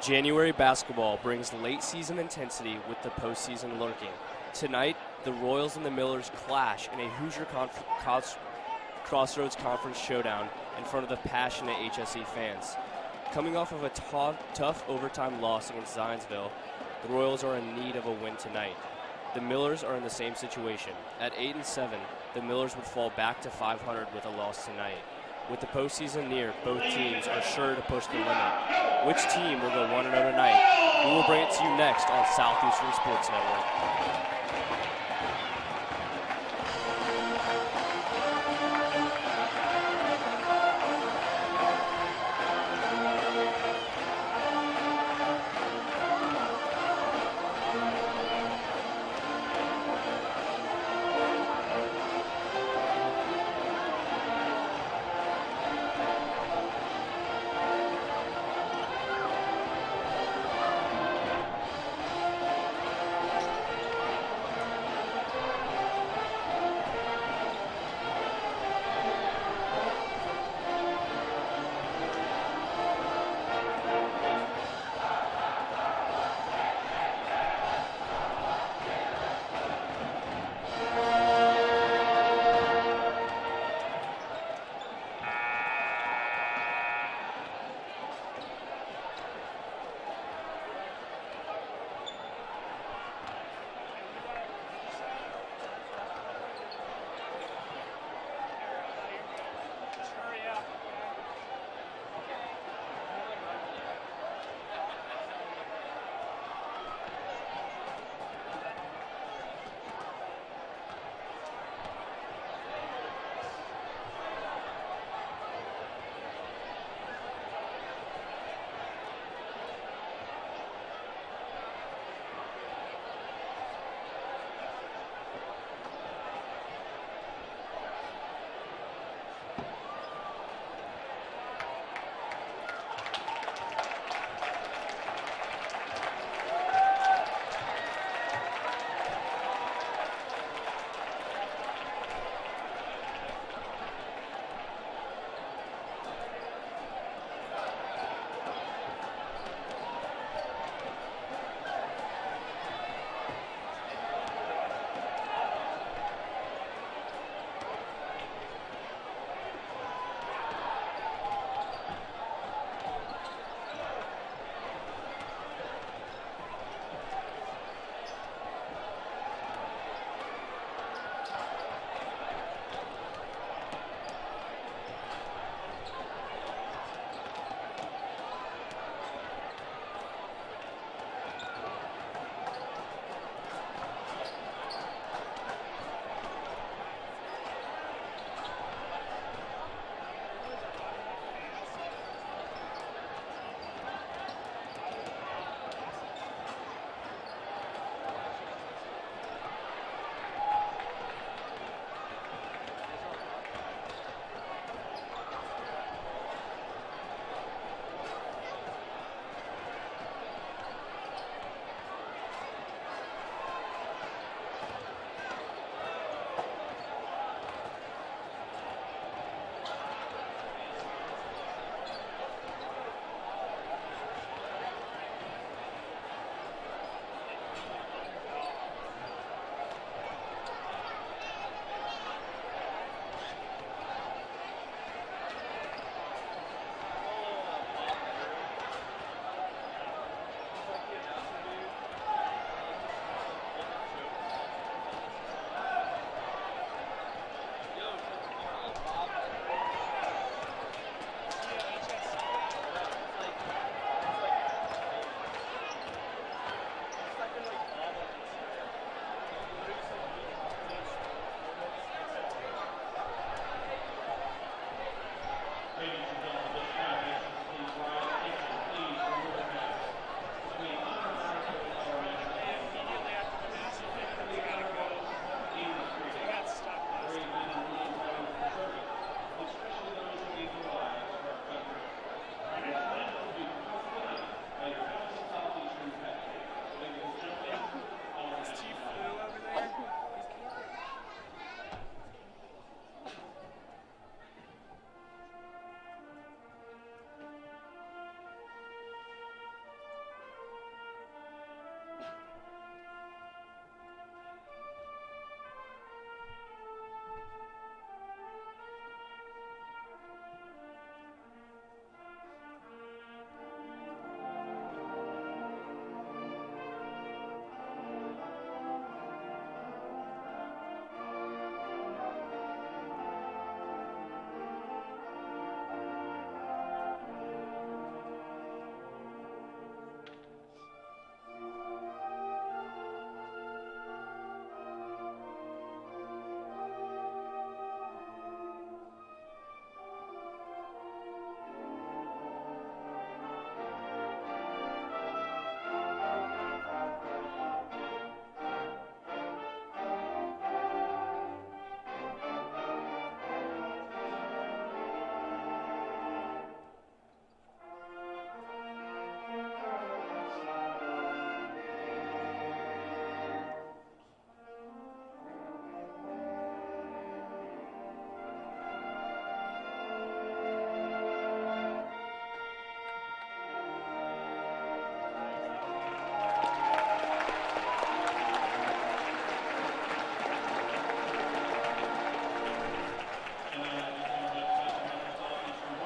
January basketball brings late season intensity with the postseason lurking. Tonight, the Royals and the Millers clash in a Hoosier Crossroads Conference showdown in front of the passionate HSE fans. Coming off of a tough overtime loss against Zionsville, the Royals are in need of a win tonight. The Millers are in the same situation. At 8-7, the Millers would fall back to 500 with a loss tonight. With the postseason near, both teams are sure to push the limit. Which team will go 1-0 tonight? We will bring it to you next on Southeastern Sports Network.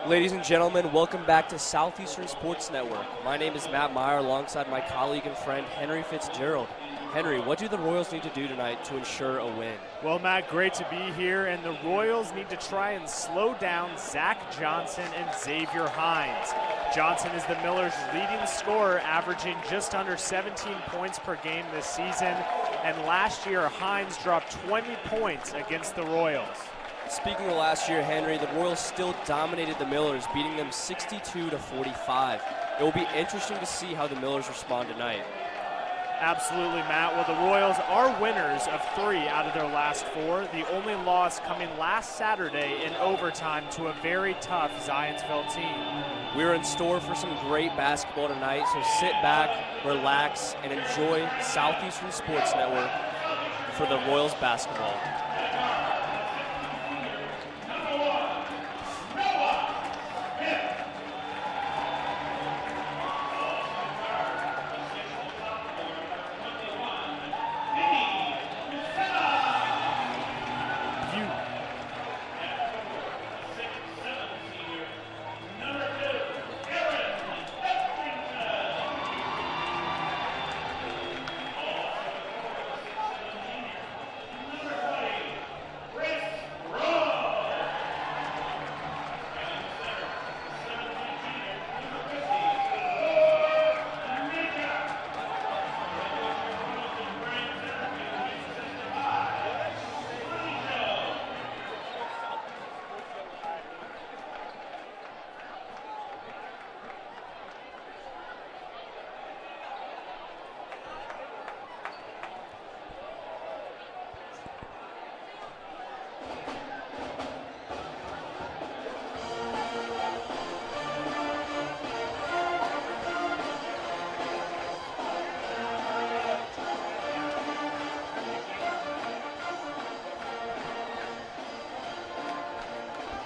Ladies and gentlemen, welcome back to Southeastern Sports Network. My name is Matt Meyer alongside my colleague and friend Henry Fitzgerald. Henry, what do the Royals need to do tonight to ensure a win? Well, Matt, great to be here, and the Royals need to try and slow down Zach Johnson and Xavier Hines. Johnson is the Millers' leading scorer, averaging just under 17 points per game this season, and last year Hines dropped 20 points against the Royals. Speaking of last year, Henry, the Royals still dominated the Millers, beating them 62-45. It will be interesting to see how the Millers respond tonight. Absolutely, Matt. Well, the Royals are winners of 3 out of their last 4. The only loss coming last Saturday in overtime to a very tough Zionsville team. We're in store for some great basketball tonight, so sit back, relax, and enjoy Southeastern Sports Network for the Royals basketball.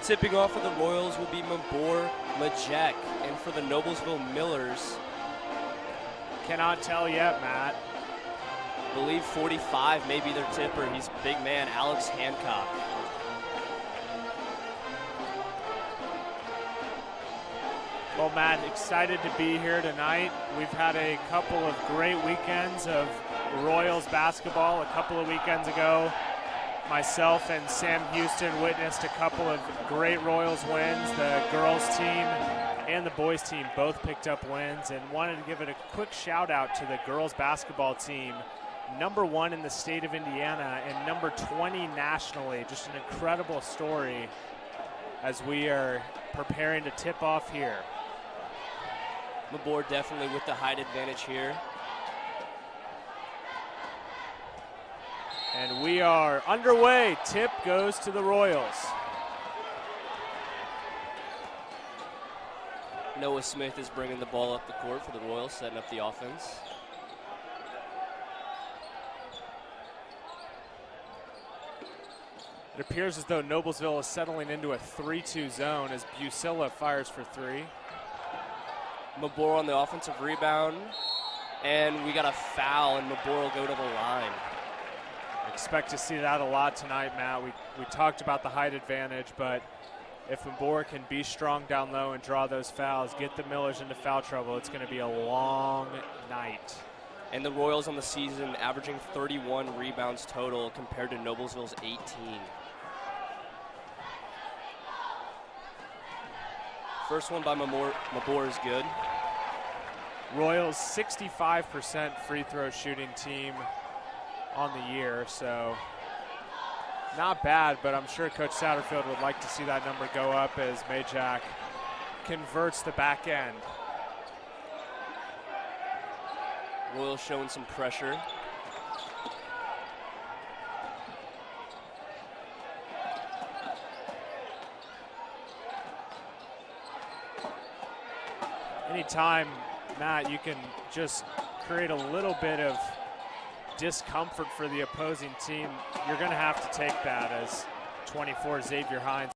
Tipping off for the Royals will be Mabor Majek, and for the Noblesville Millers, Cannot tell yet, Matt. I believe 45 may be their tipper. He's big man, Alex Hancock. Well, Matt, excited to be here tonight. We've had a couple of great weekends of Royals basketball. A couple of weekends ago, myself and Sam Houston witnessed a couple of great Royals wins. The girls team and the boys team both picked up wins, and wanted to give it a quick shout out to the girls basketball team, #1 in the state of Indiana and number 20 nationally. Just an incredible story as we are preparing to tip off here. Mabor definitely with the height advantage here. And we are underway. Tip goes to the Royals. Noah Smith is bringing the ball up the court for the Royals, setting up the offense. It appears as though Noblesville is settling into a 3-2 zone as Busilla fires for 3. Mabor on the offensive rebound, and we got a foul, and Mabor will go to the line. Expect to see that a lot tonight, Matt. We talked about the height advantage, but if Mabor can be strong down low and draw those fouls, get the Millers into foul trouble, it's going to be a long night. And the Royals on the season averaging 31 rebounds total compared to Noblesville's 18. First one by Mabor is good. Royals 65% free throw shooting team on the year, so not bad, but I'm sure Coach Satterfield would like to see that number go up as Majak converts the back end. Royals showing some pressure. Anytime, Matt, you can just create a little bit of discomfort for the opposing team, you're going to have to take that as 24 Xavier Hines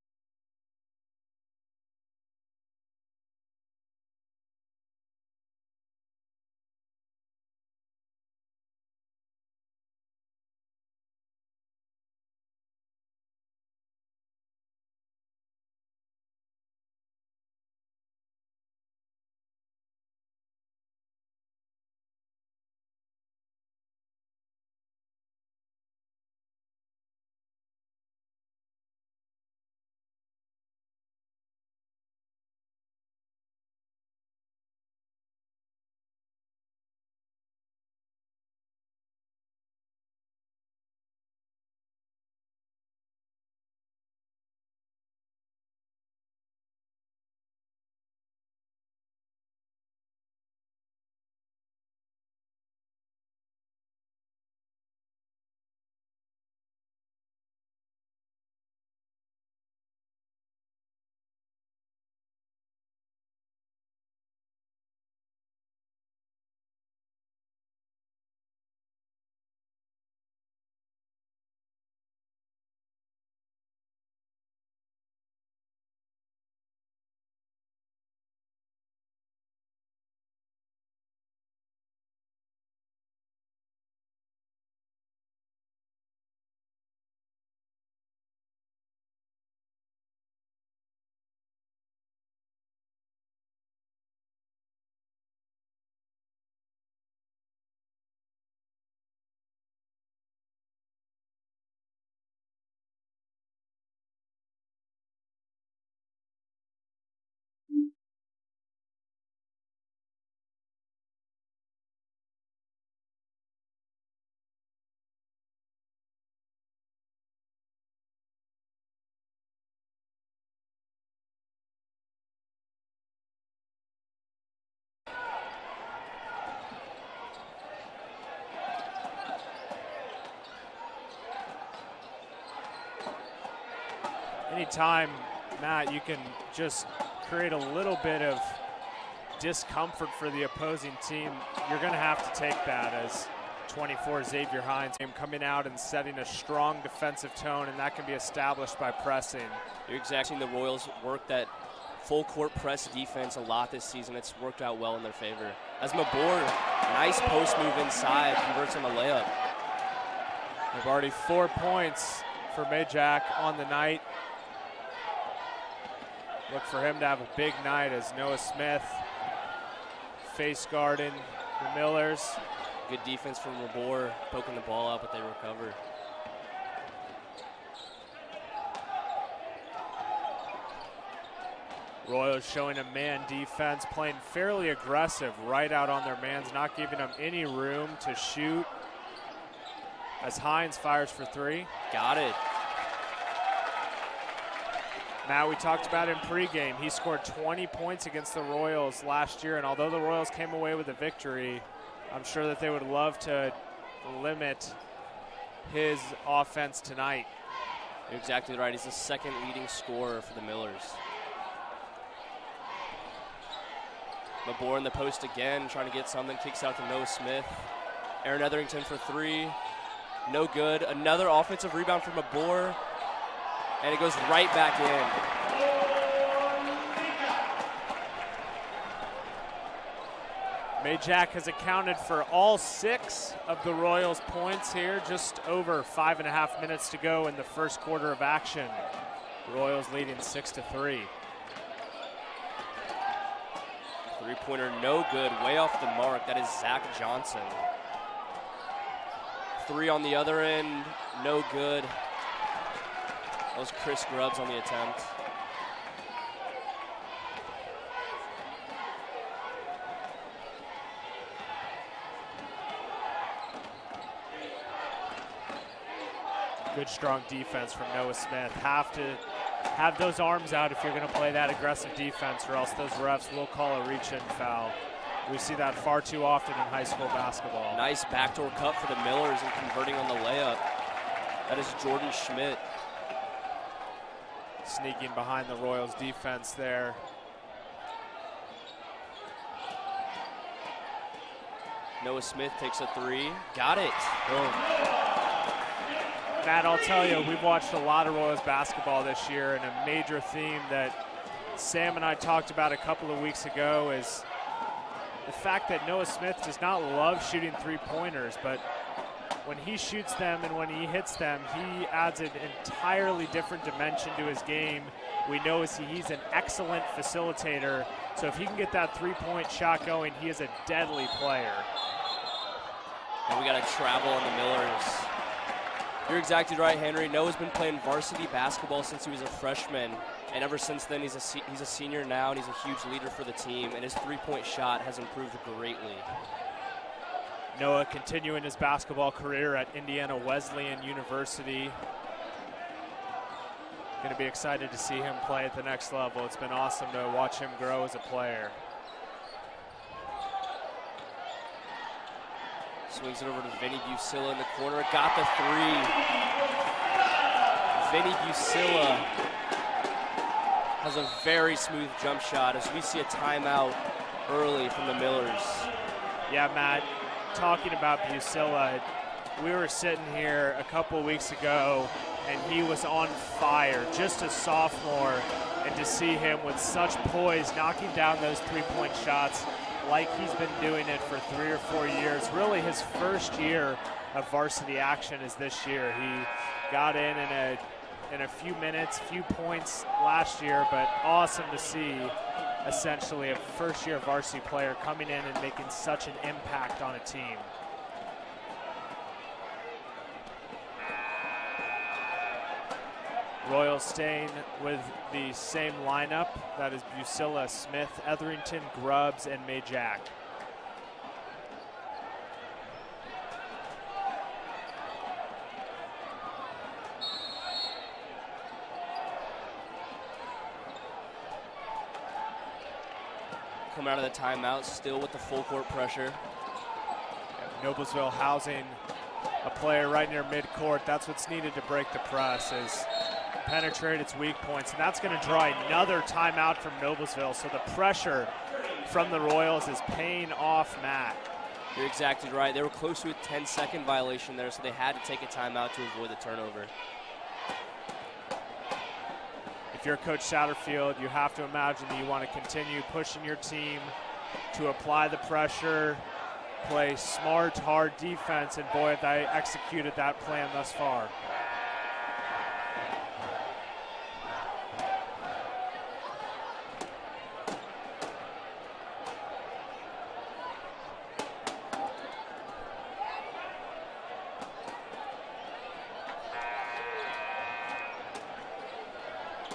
anytime, Matt, you can just create a little bit of discomfort for the opposing team, you're going to have to take that as 24 Xavier Hines coming out and setting a strong defensive tone, and that can be established by pressing. You're exactly. The Royals work that full court press defense a lot this season. It's worked out well in their favor. As Mabor, nice post move inside, converts on a layup. They've already 4 points for Majak on the night. Look for him to have a big night as Noah Smith face guarding the Millers. Good defense from Mabor, poking the ball out, but they recover. Royals showing a man defense, playing fairly aggressive right out on their mans, not giving them any room to shoot. As Hines fires for 3. Got it. Matt, we talked about him pregame. He scored 20 points against the Royals last year, and although the Royals came away with a victory, I'm sure that they would love to limit his offense tonight. You're exactly right. He's the second leading scorer for the Millers. Mabor in the post again, trying to get something. Kicks out to Noah Smith. Aaron Etherington for 3. No good. Another offensive rebound from Mabor, and it goes right back in. Majak has accounted for all 6 of the Royals' points here, just over 5.5 minutes to go in the first quarter of action. Royals leading 6-3. Three-pointer no good, way off the mark. That is Zach Johnson. 3 on the other end, no good. That was Chris Grubbs on the attempt. Good strong defense from Noah Smith. Have to have those arms out if you're going to play that aggressive defense, or else those refs will call a reach-in foul. We see that far too often in high school basketball. Nice backdoor cut for the Millers and converting on the layup. That is Jordan Schmidt. Sneaking behind the Royals defense there. Noah Smith takes a 3. Got it. Boom. Matt, I'll tell you, we've watched a lot of Royals basketball this year, and a major theme that Sam and I talked about a couple of weeks ago is the fact that Noah Smith does not love shooting three-pointers, but when he shoots them and when he hits them, he adds an entirely different dimension to his game. We know he's an excellent facilitator, so if he can get that three-point shot going, he is a deadly player. And we got to travel on the Millers. You're exactly right, Henry. Noah's been playing varsity basketball since he was a freshman, and ever since then he's a senior now, and he's a huge leader for the team, and his three-point shot has improved greatly. Noah continuing his basketball career at Indiana Wesleyan University. Going to be excited to see him play at the next level. It's been awesome to watch him grow as a player. Swings it over to Vinny Busilla in the corner. Got the 3. Vinny Busilla has a very smooth jump shot as we see a timeout early from the Millers. Yeah, Matt, talking about Busilla, we were sitting here a couple weeks ago and he was on fire, just a sophomore, and to see him with such poise knocking down those three-point shots like he's been doing it for 3 or 4 years. Really his first year of varsity action is this year. He got in a few minutes, few points last year, but awesome to see essentially a first-year varsity player coming in and making such an impact on a team. Royals staying with the same lineup. That is Busilla, Smith, Etherington, Grubbs, and Majak. Come out of the timeout, still with the full court pressure. Noblesville housing a player right near midcourt. That's what's needed to break the press, is penetrate its weak points, and that's going to draw another timeout from Noblesville. So the pressure from the Royals is paying off, Matt. You're exactly right. They were close to a 10-second violation there, so they had to take a timeout to avoid the turnover. If you're Coach Satterfield, you have to imagine that you want to continue pushing your team to apply the pressure, play smart, hard defense, and boy, have they executed that plan thus far.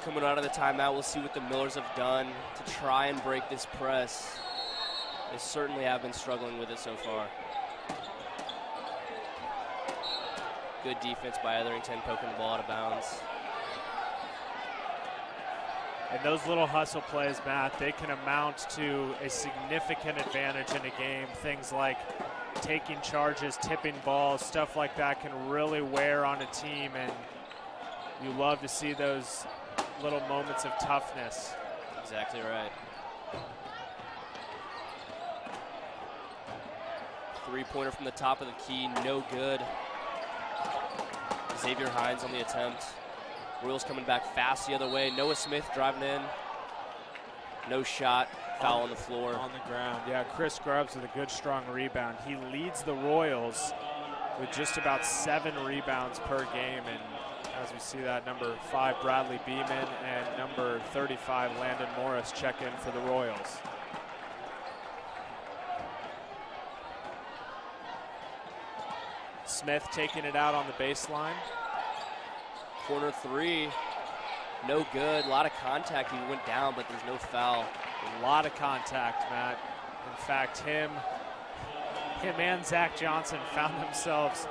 Coming out of the timeout, we'll see what the Millers have done to try and break this press. They certainly have been struggling with it so far. Good defense by Etherington, poking the ball out of bounds. And those little hustle plays, Matt, they can amount to a significant advantage in a game. Things like taking charges, tipping balls, stuff like that can really wear on a team, and you love to see those little moments of toughness. Exactly right. Three-pointer from the top of the key, no good. Xavier Hines on the attempt. Royals coming back fast the other way. Noah Smith driving in. No shot, foul on the floor. On the ground, yeah, Chris Grubbs with a good, strong rebound. He leads the Royals with just about 7 rebounds per game, and as we see that, number 5, Bradley Beeman, and number 35, Landon Morris, check in for the Royals. Smith taking it out on the baseline. Corner 3, no good. A lot of contact. He went down, but there's no foul. A lot of contact, Matt. In fact, him and Zach Johnson found themselves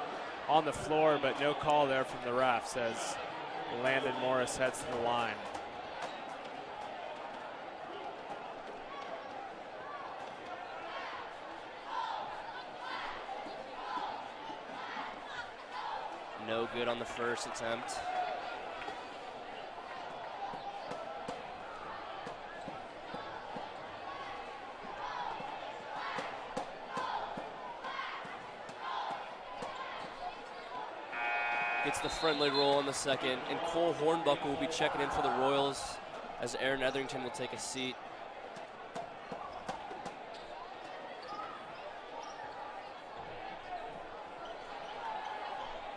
on the floor, but no call there from the refs as Landon Morris heads to the line. No good on the first attempt. Gets the friendly roll in the second, and Cole Hornbuckle will be checking in for the Royals as Aaron Etherington will take a seat.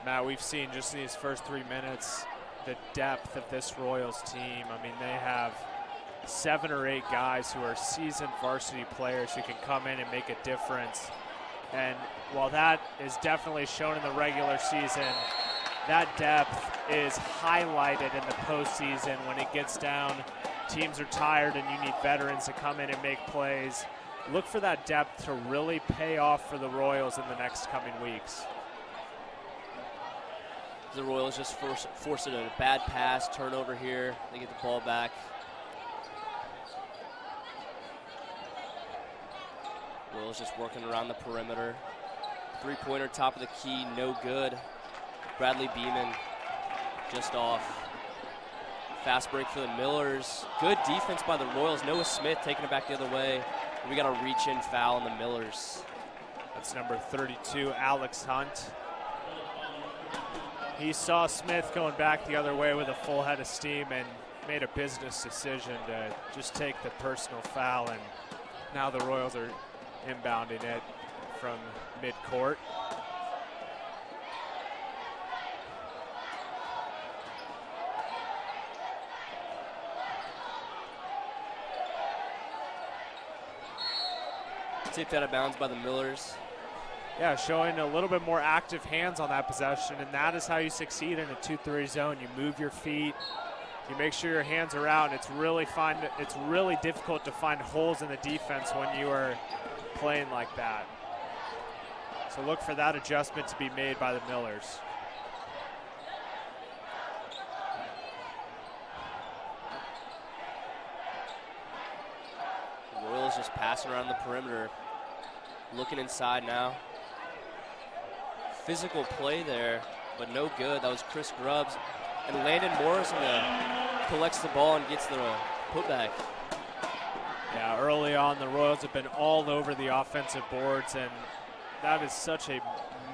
Matt, we've seen just in these first 3 minutes the depth of this Royals team. I mean, they have 7 or 8 guys who are seasoned varsity players who can come in and make a difference. And while that is definitely shown in the regular season, that depth is highlighted in the postseason when it gets down. Teams are tired and you need veterans to come in and make plays. Look for that depth to really pay off for the Royals in the next coming weeks. The Royals just forced a bad pass, turnover here. They get the ball back. Royals just working around the perimeter. Three-pointer, top of the key, no good. Bradley Beeman just off. Fast break for the Millers. Good defense by the Royals. Noah Smith taking it back the other way. And we got a reach-in foul on the Millers. That's number 32, Alex Hunt. He saw Smith going back the other way with a full head of steam and made a business decision to just take the personal foul, and now the Royals are inbounding it from midcourt. Tipped out of bounds by the Millers. Yeah, showing a little bit more active hands on that possession, and that is how you succeed in a 2-3 zone. You move your feet, you make sure your hands are out, and it's really difficult to find holes in the defense when you are playing like that. So look for that adjustment to be made by the Millers. The Royals just passing around the perimeter, looking inside now. Physical play there, but no good. That was Chris Grubbs. And Landon Morrison collects the ball and gets the putback. Yeah, early on, the Royals have been all over the offensive boards, and that is such a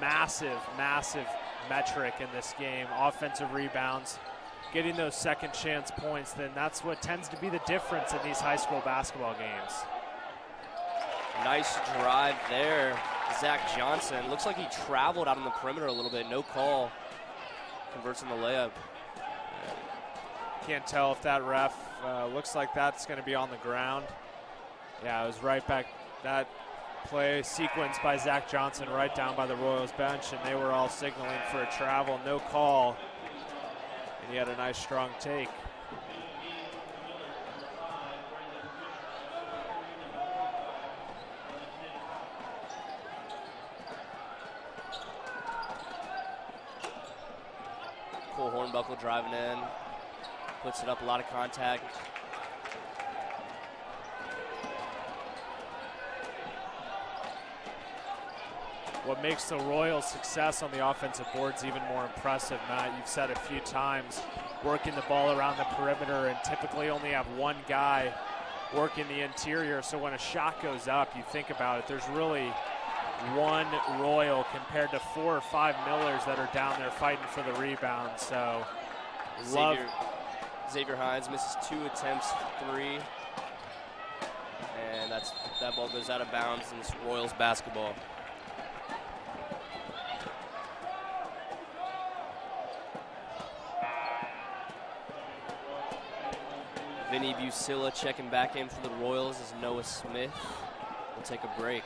massive, massive metric in this game. Offensive rebounds, getting those second chance points, then that's what tends to be the difference in these high school basketball games. Nice drive there. Zach Johnson. Looks like he traveled out on the perimeter a little bit. No call. Converts on the layup. Can't tell if that ref looks like that's going to be on the ground. Yeah, it was right back. That play sequence by Zach Johnson right down by the Royals bench, and they were all signaling for a travel. No call. And he had a nice strong take. Cole Hornbuckle driving in, puts it up, a lot of contact. What makes the Royals' success on the offensive boards even more impressive, Matt, you've said a few times, working the ball around the perimeter and typically only have one guy working the interior. So when a shot goes up, you think about it, there's really one Royal compared to 4 or 5 Millers that are down there fighting for the rebound. So Xavier Hines misses 2 attempts, 3. And that ball goes out of bounds, and it's Royals basketball. Vinny Busilla checking back in for the Royals as Noah Smith will take a break.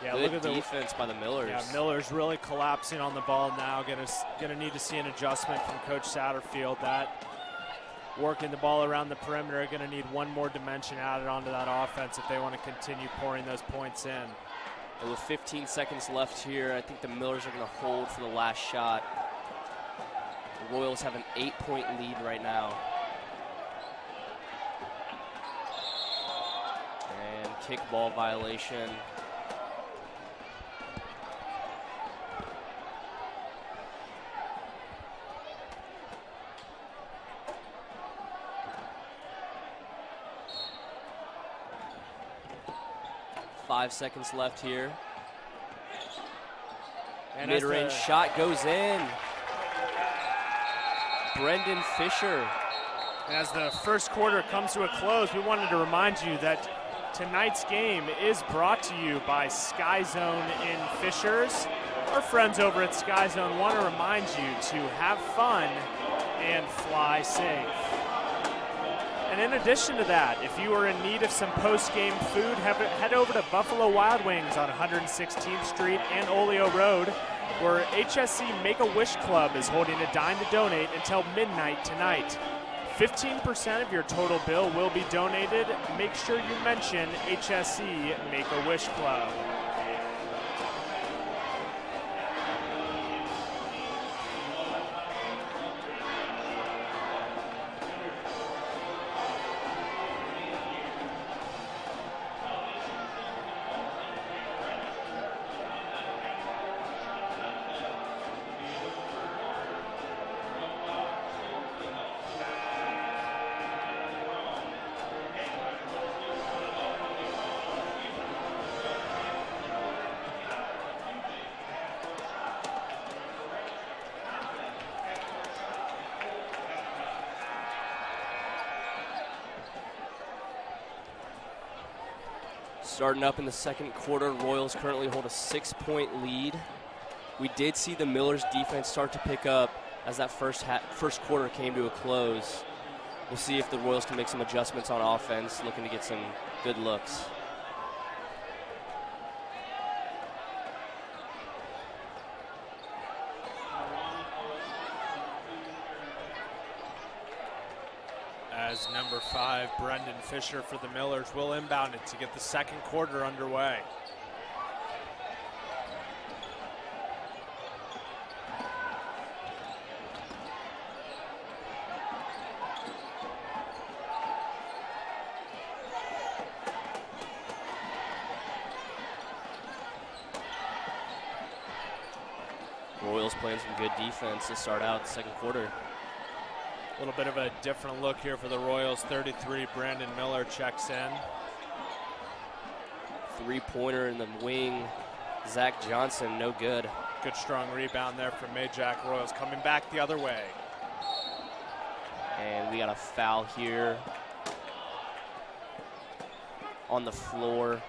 Yeah, good look at the defense by the Millers. Yeah, Miller's really collapsing on the ball now. Gonna need to see an adjustment from Coach Satterfield. That working the ball around the perimeter, gonna need one more dimension added onto that offense if they want to continue pouring those points in. And with 15 seconds left here, I think the Millers are gonna hold for the last shot. The Royals have an 8-point lead right now. And kickball violation. Five seconds left here. And mid-range shot goes in. Brendan Fisher. And as the first quarter comes to a close, we wanted to remind you that tonight's game is brought to you by Sky Zone in Fishers. Our friends over at Sky Zone want to remind you to have fun and fly safe. And in addition to that, if you are in need of some post-game food, head over to Buffalo Wild Wings on 116th Street and Oleo Road, where HSC Make-A-Wish Club is holding a dine to donate until midnight tonight. 15% of your total bill will be donated. Make sure you mention HSC Make-A-Wish Club. Starting up in the second quarter, Royals currently hold a 6-point lead. We did see the Millers defense start to pick up as that first quarter came to a close. We'll see if the Royals can make some adjustments on offense, looking to get some good looks. As number 5, Brendan Fisher for the Millers will inbound it to get the second quarter underway. Royals playing some good defense to start out the second quarter. A little bit of a different look here for the Royals. 33, Brandon Miller checks in. Three-pointer in the wing. Zach Johnson, no good. Good strong rebound there from Majack. Royals coming back the other way. And we got a foul here on the floor.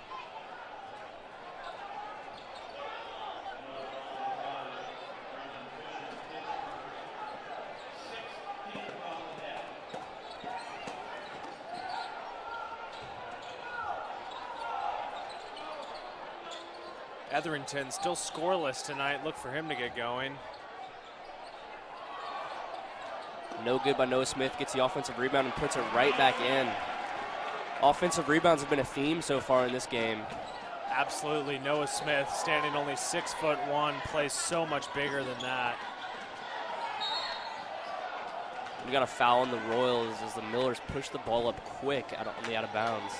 Etherington still scoreless tonight. Look for him to get going. No good by Noah Smith. Gets the offensive rebound and puts it right back in. Offensive rebounds have been a theme so far in this game. Absolutely. Noah Smith, standing only 6'1", plays so much bigger than that. We got a foul on the Royals as the Millers push the ball up quick on the out of bounds.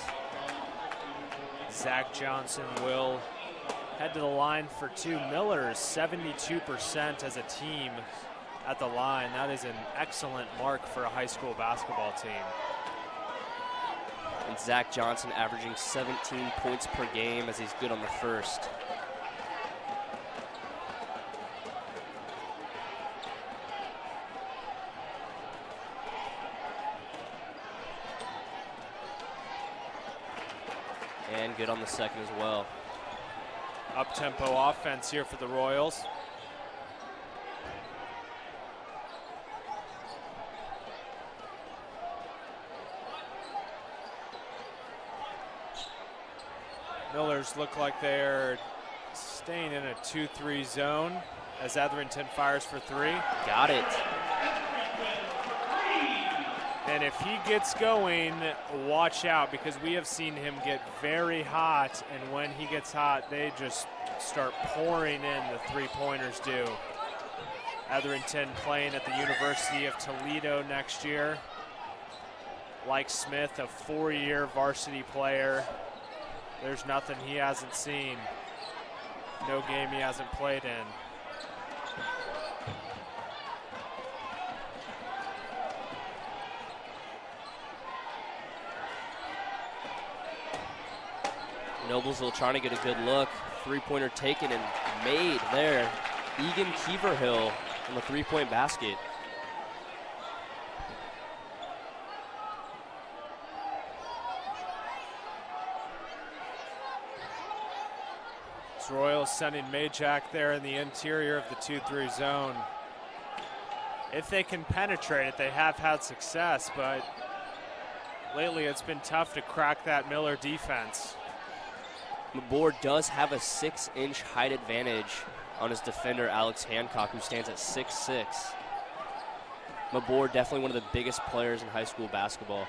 Zach Johnson will head to the line for two. Millers 72% as a team at the line. That is an excellent mark for a high school basketball team. And Zach Johnson averaging 17 points per game as he's good on the first. And good on the second as well. Up-tempo offense here for the Royals. Millers look like they're staying in a 2-3 zone as Etherington fires for three. Got it. And if he gets going, watch out, because we have seen him get very hot, and when he gets hot, they just start pouring in. The three-pointers do. Etherington playing at the University of Toledo next year. Like Smith, a 4-year varsity player. There's nothing he hasn't seen. No game he hasn't played in. Noblesville trying to get a good look. Three-pointer taken and made there. Egan Keeverhill on the three-point basket. Royals sending Majack there in the interior of the 2-3 zone. If they can penetrate it, they have had success, but lately it's been tough to crack that Miller defense. Mabor does have a 6-inch height advantage on his defender, Alex Hancock, who stands at 6'6". Mabor definitely one of the biggest players in high school basketball.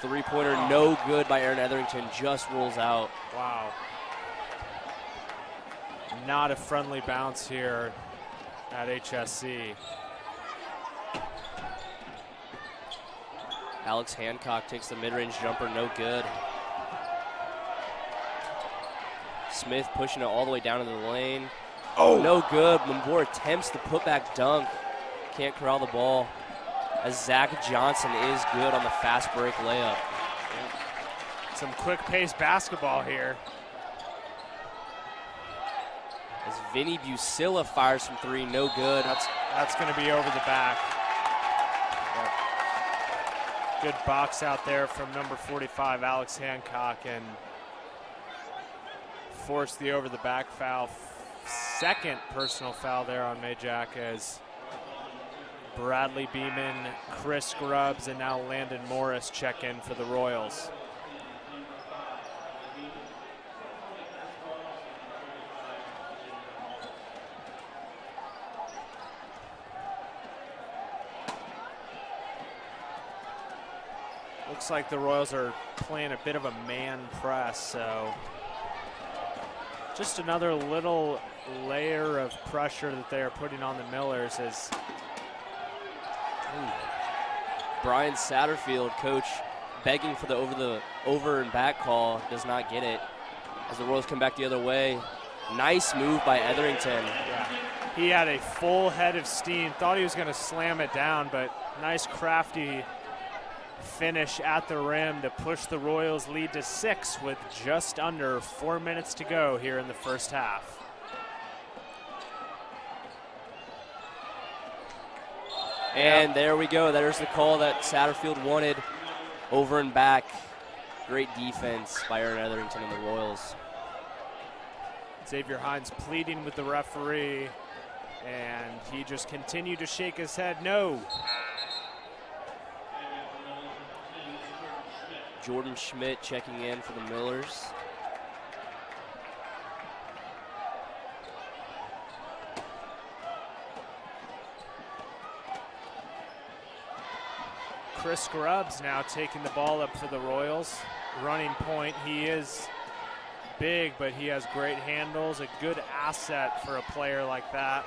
Three-pointer, no good by Aaron Etherington, just rolls out. Wow. Not a friendly bounce here at HSC. Alex Hancock takes the mid-range jumper, no good. Smith pushing it all the way down to the lane. Oh, no good. Mabor attempts the putback dunk. Can't corral the ball. As Zach Johnson is good on the fast break layup. Some quick-paced basketball here. As Vinny Busilla fires from three, no good. That's going to be over the back. Yep. Good box out there from number 45, Alex Hancock, and forced the over-the-back foul. Second personal foul there on Majack as Bradley Beeman, Chris Grubbs, and now Landon Morris check in for the Royals. Looks like the Royals are playing a bit of a man press, so just another little layer of pressure that they are putting on the Millers as Brian Satterfield, coach, begging for the over and back call, does not get it. as the Royals come back the other way. Nice move by Etherington. Yeah. He had a full head of steam. Thought he was going to slam it down, but nice crafty finish at the rim to push the Royals' lead to 6 with just under 4 minutes to go here in the first half. And there we go. There's the call that Satterfield wanted. Over and back. Great defense by Aaron Etherington and the Royals. Xavier Hines pleading with the referee, and he just continued to shake his head no. Jordan Schmidt checking in for the Millers. Chris Scruggs now taking the ball up for the Royals. Running point, he is big, but he has great handles, a good asset for a player like that.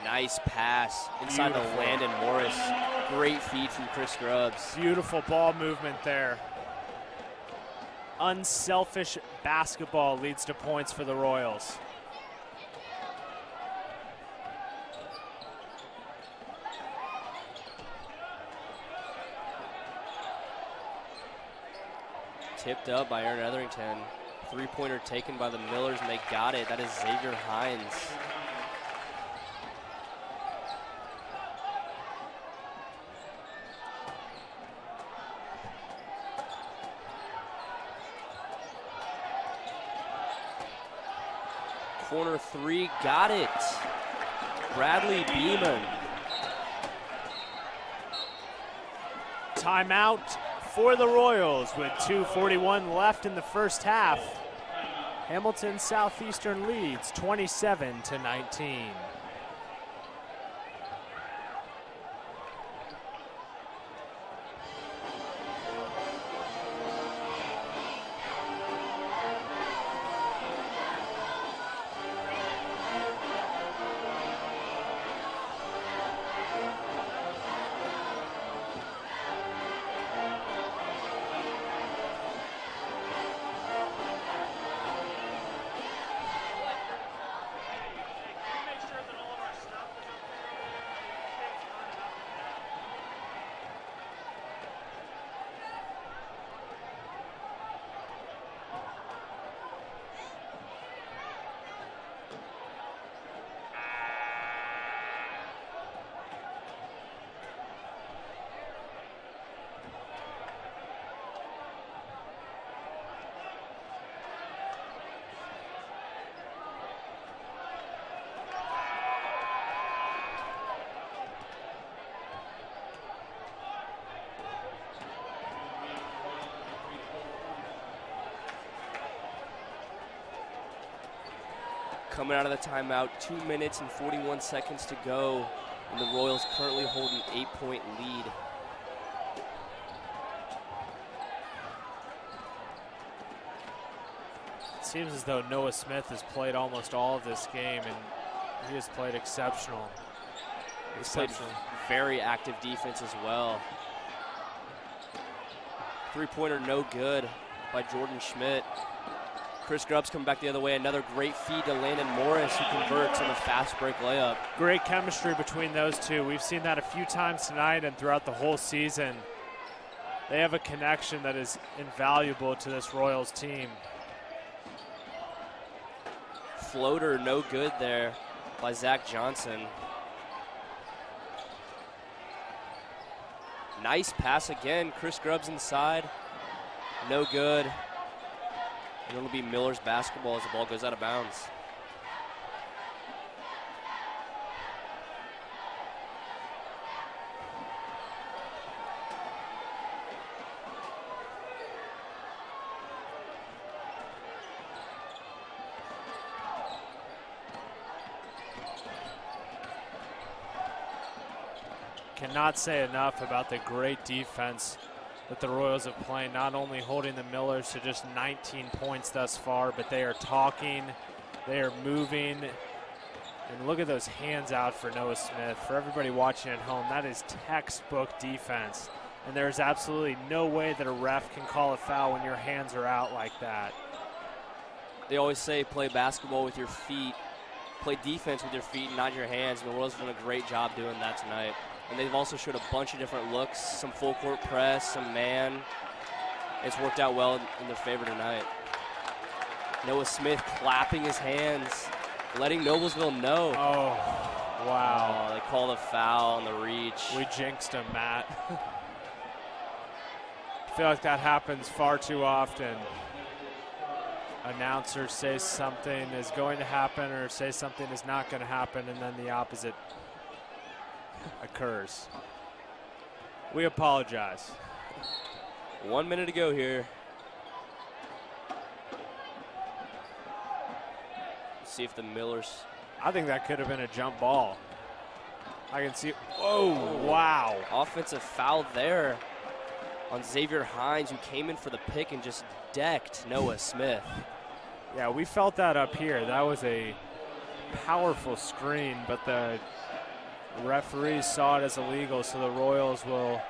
Nice pass inside to Landon Morris. Great feed from Chris Scruggs. Beautiful ball movement there. Unselfish basketball leads to points for the Royals. Tipped up by Aaron Etherington. Three-pointer taken by the Millers, and they got it. That is Xavier Hines. Corner three, got it. Bradley Beeman. Timeout for the Royals with 2:41 left in the first half. Hamilton Southeastern leads 27-19. Coming out of the timeout, 2 minutes and 41 seconds to go, and the Royals currently hold an 8-point lead. It seems as though Noah Smith has played almost all of this game, and he has played exceptional. He's played very active defense as well. Three-pointer no good by Jordan Schmidt. Chris Grubbs coming back the other way. Another great feed to Landon Morris, who converts on a fast break layup. Great chemistry between those two. We've seen that a few times tonight and throughout the whole season. They have a connection that is invaluable to this Royals team. Floater no good there by Zach Johnson. Nice pass again. Chris Grubbs inside. No good. And it'll be Miller's basketball as the ball goes out of bounds. Cannot say enough about the great defense that the Royals have played, not only holding the Millers to just 19 points thus far, but they are talking, they are moving, and look at those hands out for Noah Smith. For everybody watching at home, that is textbook defense. and there's absolutely no way that a ref can call a foul when your hands are out like that. They always say play basketball with your feet, play defense with your feet, not your hands, and the Royals have done a great job doing that tonight. And they've also showed a bunch of different looks, some full court press, some man. It's worked out well in their favor tonight. Noah Smith clapping his hands, letting Noblesville know. Oh, wow. They called a foul on the reach. We jinxed him, Matt. I feel like that happens far too often. Announcers say something is going to happen or say something is not going to happen, and then the opposite occurs. We apologize. 1 minute to go here. See if the Millers. I think that could have been a jump ball. I can see. Oh, wow. Offensive foul there on Xavier Hines, who came in for the pick and just decked Noah Smith. Yeah, we felt that up here. That was a powerful screen, but the referees saw it as illegal, so the Royals will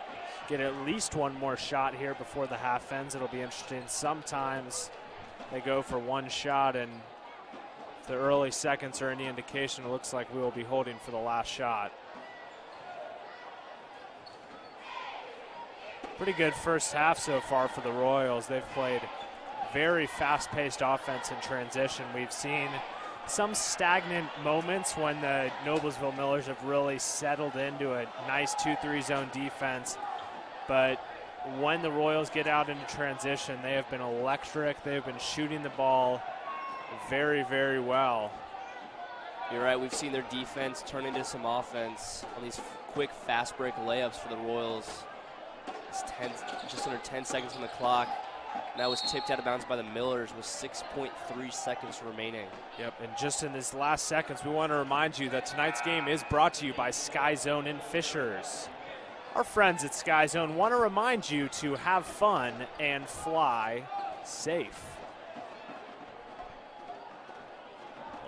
get at least one more shot here before the half ends. It'll be interesting. Sometimes they go for one shot, and if the early seconds are any indication, it looks like we will be holding for the last shot. Pretty good first half so far for the Royals. They've played very fast-paced offense in transition. We've seen some stagnant moments when the Noblesville Millers have really settled into a nice 2-3 zone defense. But when the Royals get out into transition, they have been electric. They have been shooting the ball very, very well. You're right. We've seen their defense turn into some offense on these quick, fast break layups for the Royals. It's just under 10 seconds on the clock. And that was tipped out of bounds by the Millers with 6.3 seconds remaining. Yep, and just in this last seconds, we want to remind you that tonight's game is brought to you by Sky Zone in Fishers. Our friends at Sky Zone want to remind you to have fun and fly safe.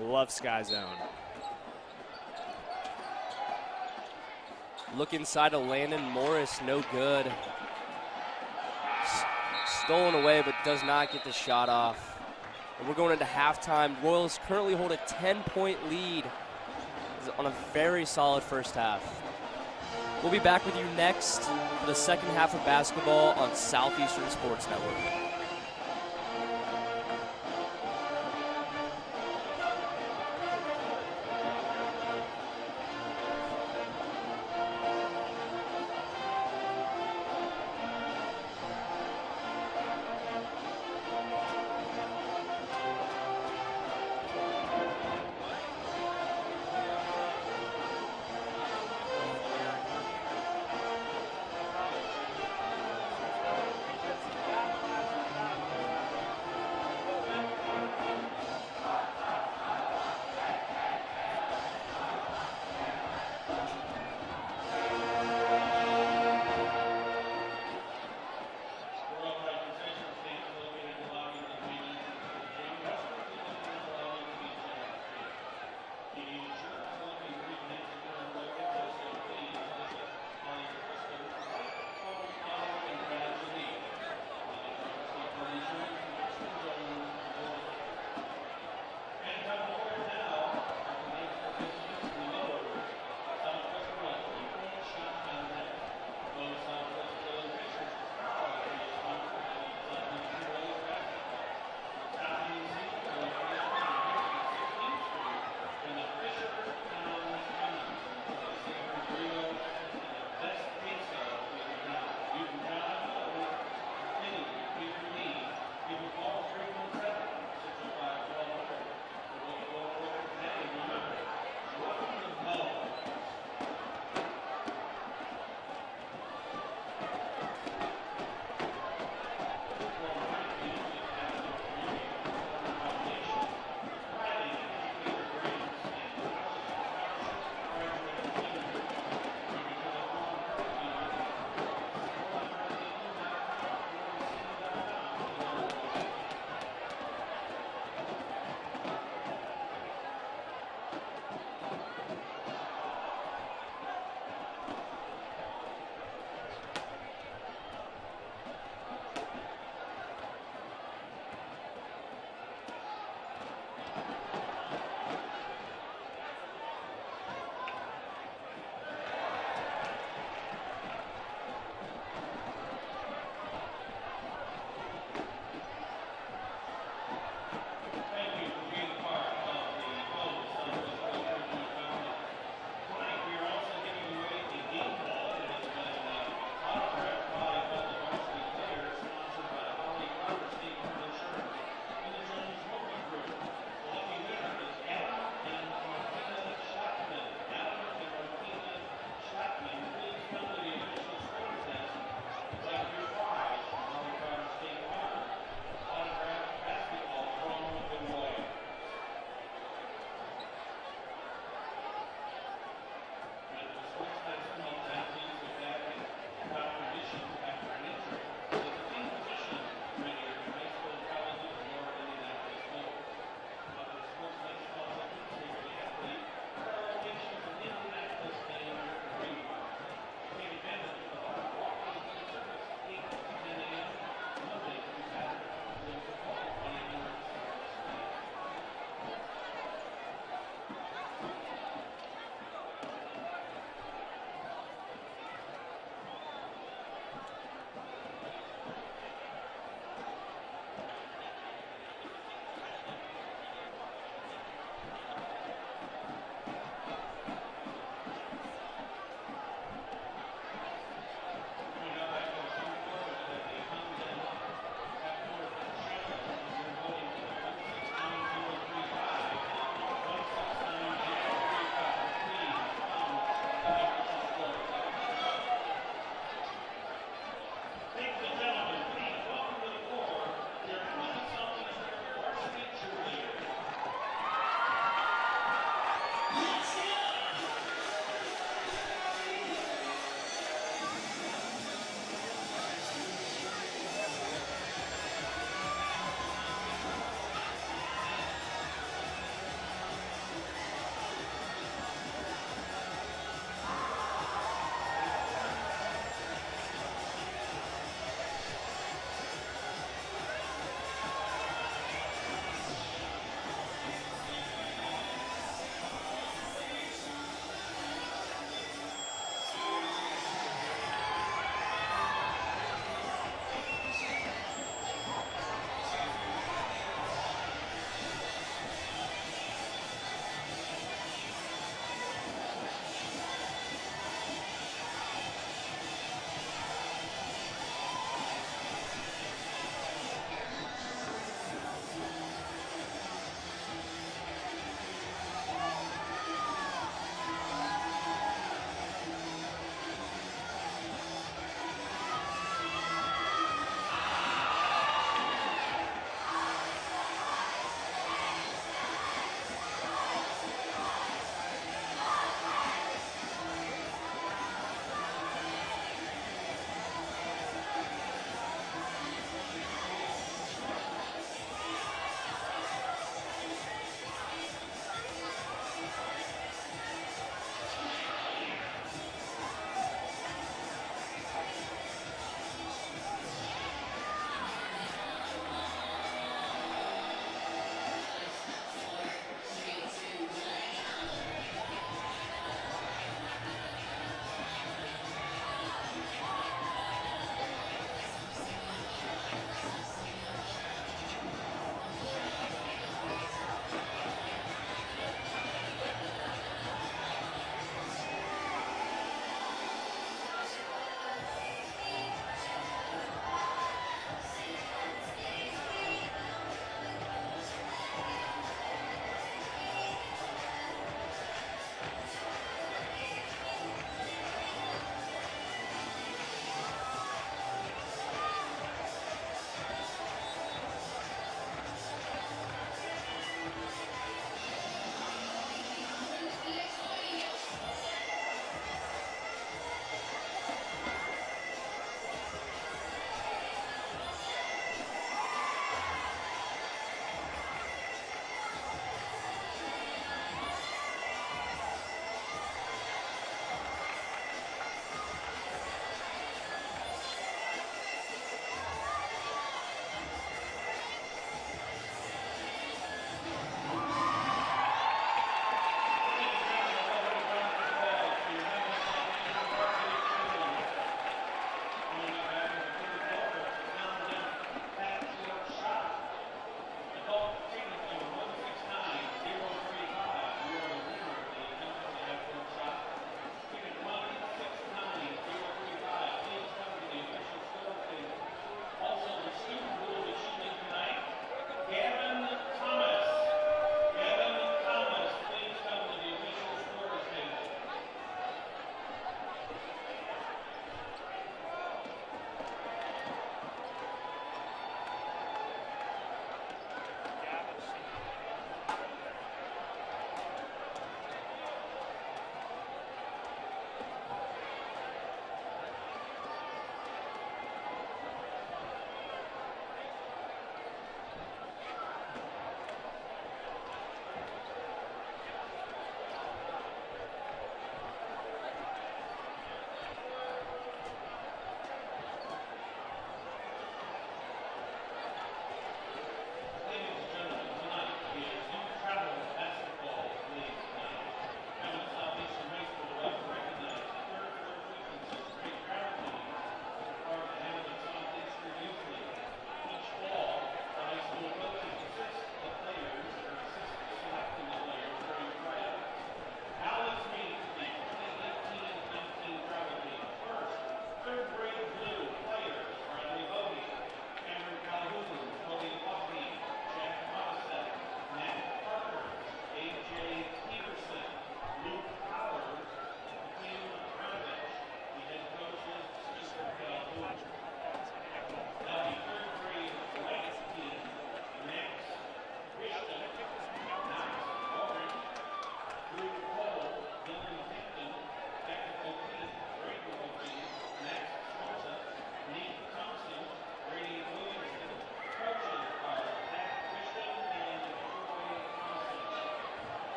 Love Sky Zone. Look inside of Landon Morris, no good. Stolen away, but does not get the shot off. And we're going into halftime. Royals currently hold a 10-point lead on a very solid first half. We'll be back with you next for the second half of basketball on Southeastern Sports Network.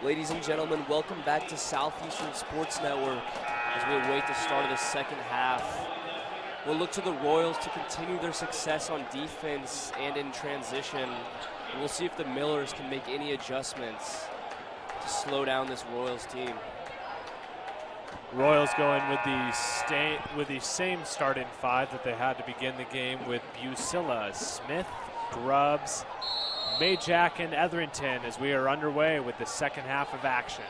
Ladies and gentlemen, welcome back to Southeastern Sports Network as we await the start of the second half. We'll look to the Royals to continue their success on defense and in transition. And we'll see if the Millers can make any adjustments to slow down this Royals team. Royals going with the same starting five that they had to begin the game with Busilla, Smith, Grubbs, Majak, and Etherington as we are underway with the second half of action.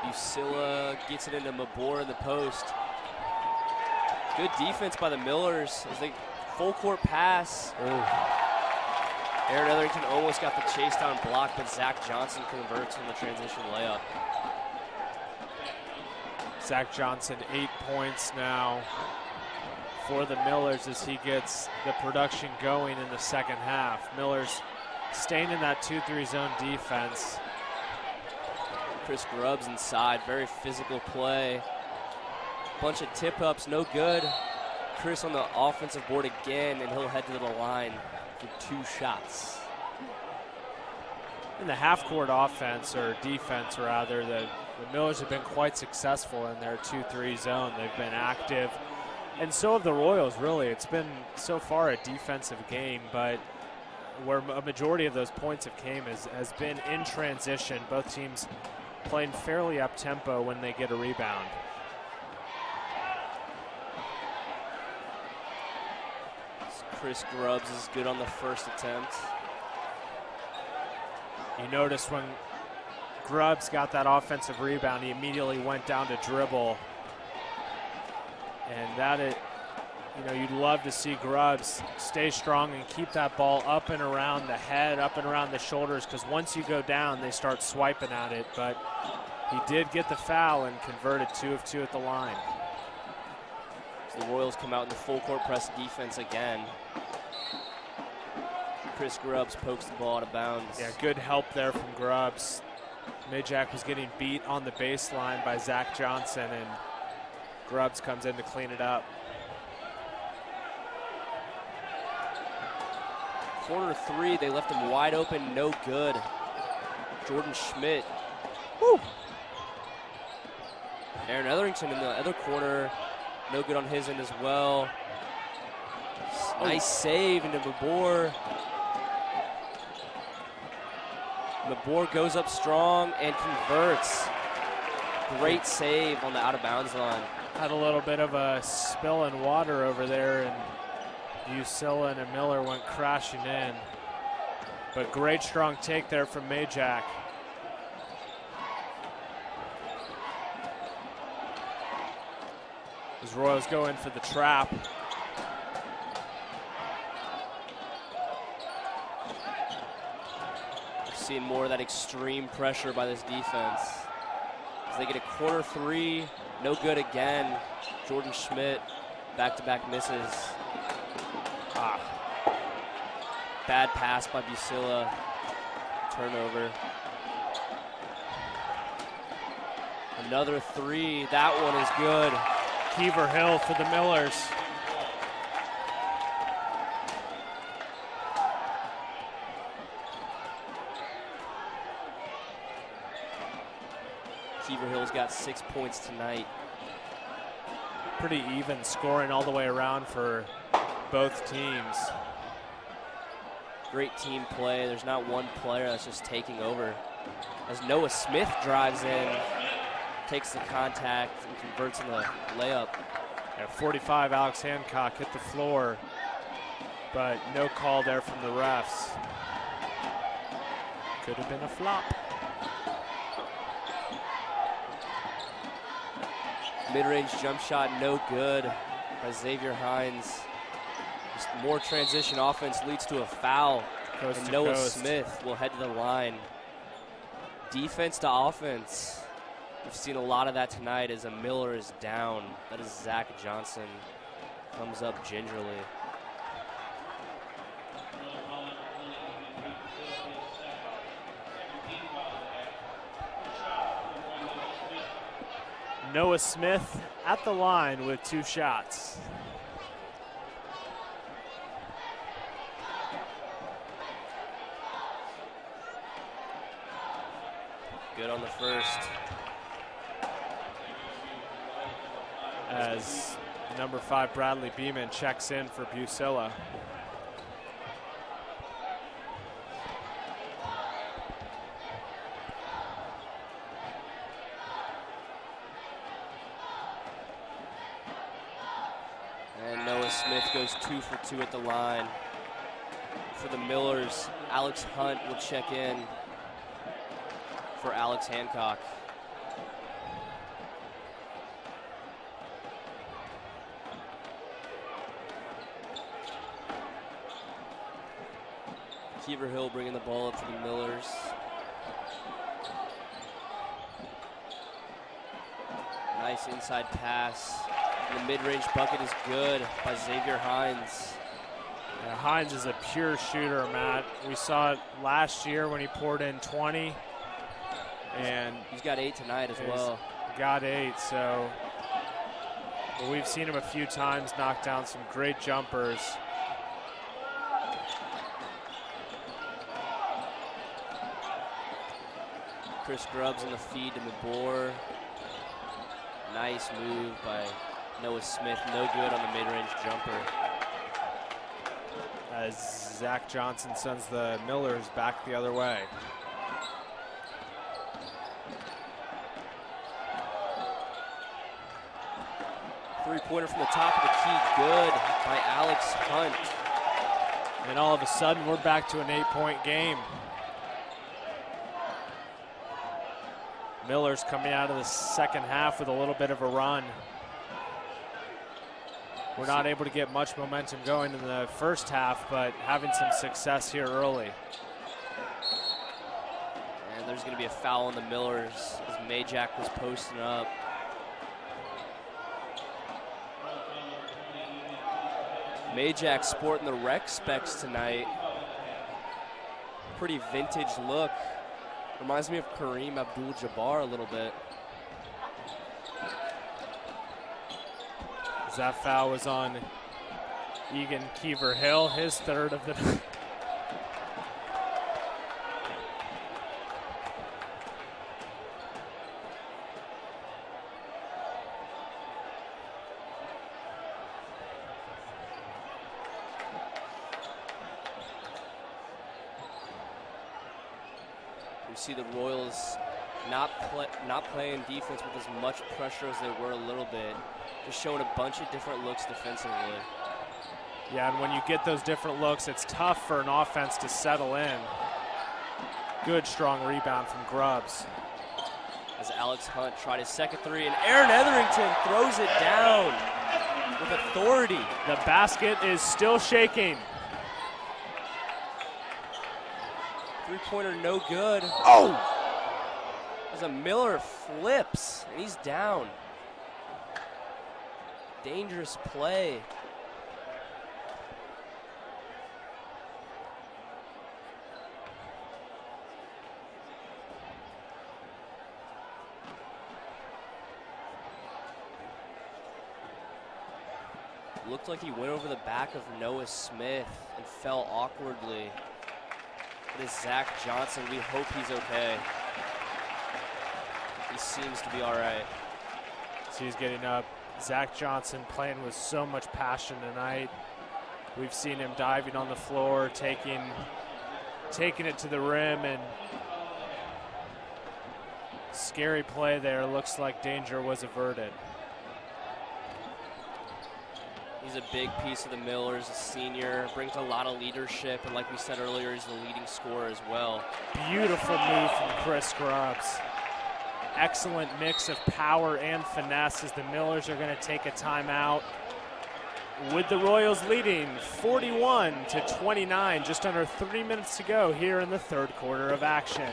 Busilla gets it into Mabor in the post. Good defense by the Millers as they full court pass. Aaron Etherington almost got the chase down block, but Zach Johnson converts on the transition layup. Zach Johnson, 8 points now for the Millers as he gets the production going in the second half. Millers staying in that 2-3 zone defense. Chris Grubbs inside, very physical play. Bunch of tip-ups, no good. Chris on the offensive board again, and he'll head to the line for 2 shots. In the half-court offense, or defense rather, the Millers have been quite successful in their 2-3 zone. They've been active, and so have the Royals, really. It's been so far a defensive game, but where a majority of those points have came has been in transition. Both teams playing fairly up-tempo when they get a rebound. Chris Grubbs is good on the first attempt. You notice when Grubbs got that offensive rebound, he immediately went down to dribble. And you'd love to see Grubbs stay strong and keep that ball up and around the head, up and around the shoulders, because once you go down, they start swiping at it. But he did get the foul and converted 2 of 2 at the line. So the Royals come out in the full court press defense again. Chris Grubbs pokes the ball out of bounds. Yeah, good help there from Grubbs. Majak was getting beat on the baseline by Zach Johnson, and Grubbs comes in to clean it up. Corner 3, they left him wide open, no good. Jordan Schmidt. Woo! Aaron Etherington in the other corner, no good on his end as well. Nice save into Mabor. Mabor goes up strong and converts. Great save on the out-of-bounds line. Had a little bit of a spill in water over there, and Busilla and Miller went crashing in. But great strong take there from Majak. As Royals go in for the trap. Seeing more of that extreme pressure by this defense. As they get a corner 3, no good again. Jordan Schmidt, back-to-back misses. Bad pass by Busilla. Turnover. Another 3, that one is good. Keever Hill for the Millers. Keever Hill's got 6 points tonight. Pretty even scoring all the way around for both teams. Great team play. There's not one player that's just taking over. As Noah Smith drives in, takes the contact and converts in the layup. At 45, Alex Hancock hit the floor, but no call there from the refs. Could have been a flop. Mid-range jump shot, no good by Xavier Hines. Just more transition offense leads to a foul. And Noah Smith will head to the line. Defense to offense. We've seen a lot of that tonight as a Miller is down. That is Zach Johnson. Comes up gingerly. Noah Smith at the line with 2 shots. Good on the first. As number 5 Bradley Beeman checks in for Busilla. And Noah Smith goes 2 for 2 at the line. For the Millers, Alex Hunt will check in for Alex Hancock. Kiever Hill bringing the ball up for the Millers. Nice inside pass. And the mid-range bucket is good by Xavier Hines. Yeah, Hines is a pure shooter, Matt. We saw it last year when he poured in 20. And he's got 8 tonight as well. Got 8, so we've seen him a few times knock down some great jumpers. Chris Grubbs in the feed to Mabor. Nice move by Noah Smith. No good on the mid-range jumper. As Zach Johnson sends the Millers back the other way. Three-pointer from the top of the key. Good by Alex Hunt. And all of a sudden, we're back to an 8-point game. Millers coming out of the second half with a little bit of a run. We're not able to get much momentum going in the first half, but having some success here early. And there's going to be a foul on the Millers as Majak was posting up. Majak sporting the rec specs tonight. Pretty vintage look. Reminds me of Kareem Abdul-Jabbar a little bit. That foul was on Egan Kiever Hill, his third of the night. We see the Royals not playing defense with as much pressure as they were a little bit. Just showing a bunch of different looks defensively. Yeah, and when you get those different looks, it's tough for an offense to settle in. Good, strong rebound from Grubbs. As Alex Hunt tried his second three, and Aaron Etherington throws it down with authority. The basket is still shaking. Three-pointer no good. Oh! As a Miller flips, and he's down. Dangerous play. Looked like he went over the back of Noah Smith and fell awkwardly. It is Zach Johnson. We hope he's okay. He seems to be all right. So he's getting up. Zach Johnson playing with so much passion tonight. We've seen him diving on the floor, taking it to the rim, and scary play there. Looks like danger was averted. He's a big piece of the Millers, a senior, brings a lot of leadership, and like we said earlier, he's the leading scorer as well. Beautiful move from Chris Grubbs. Excellent mix of power and finesse as the Millers are going to take a timeout. With the Royals leading 41-29, just under 3 minutes to go here in the third quarter of action.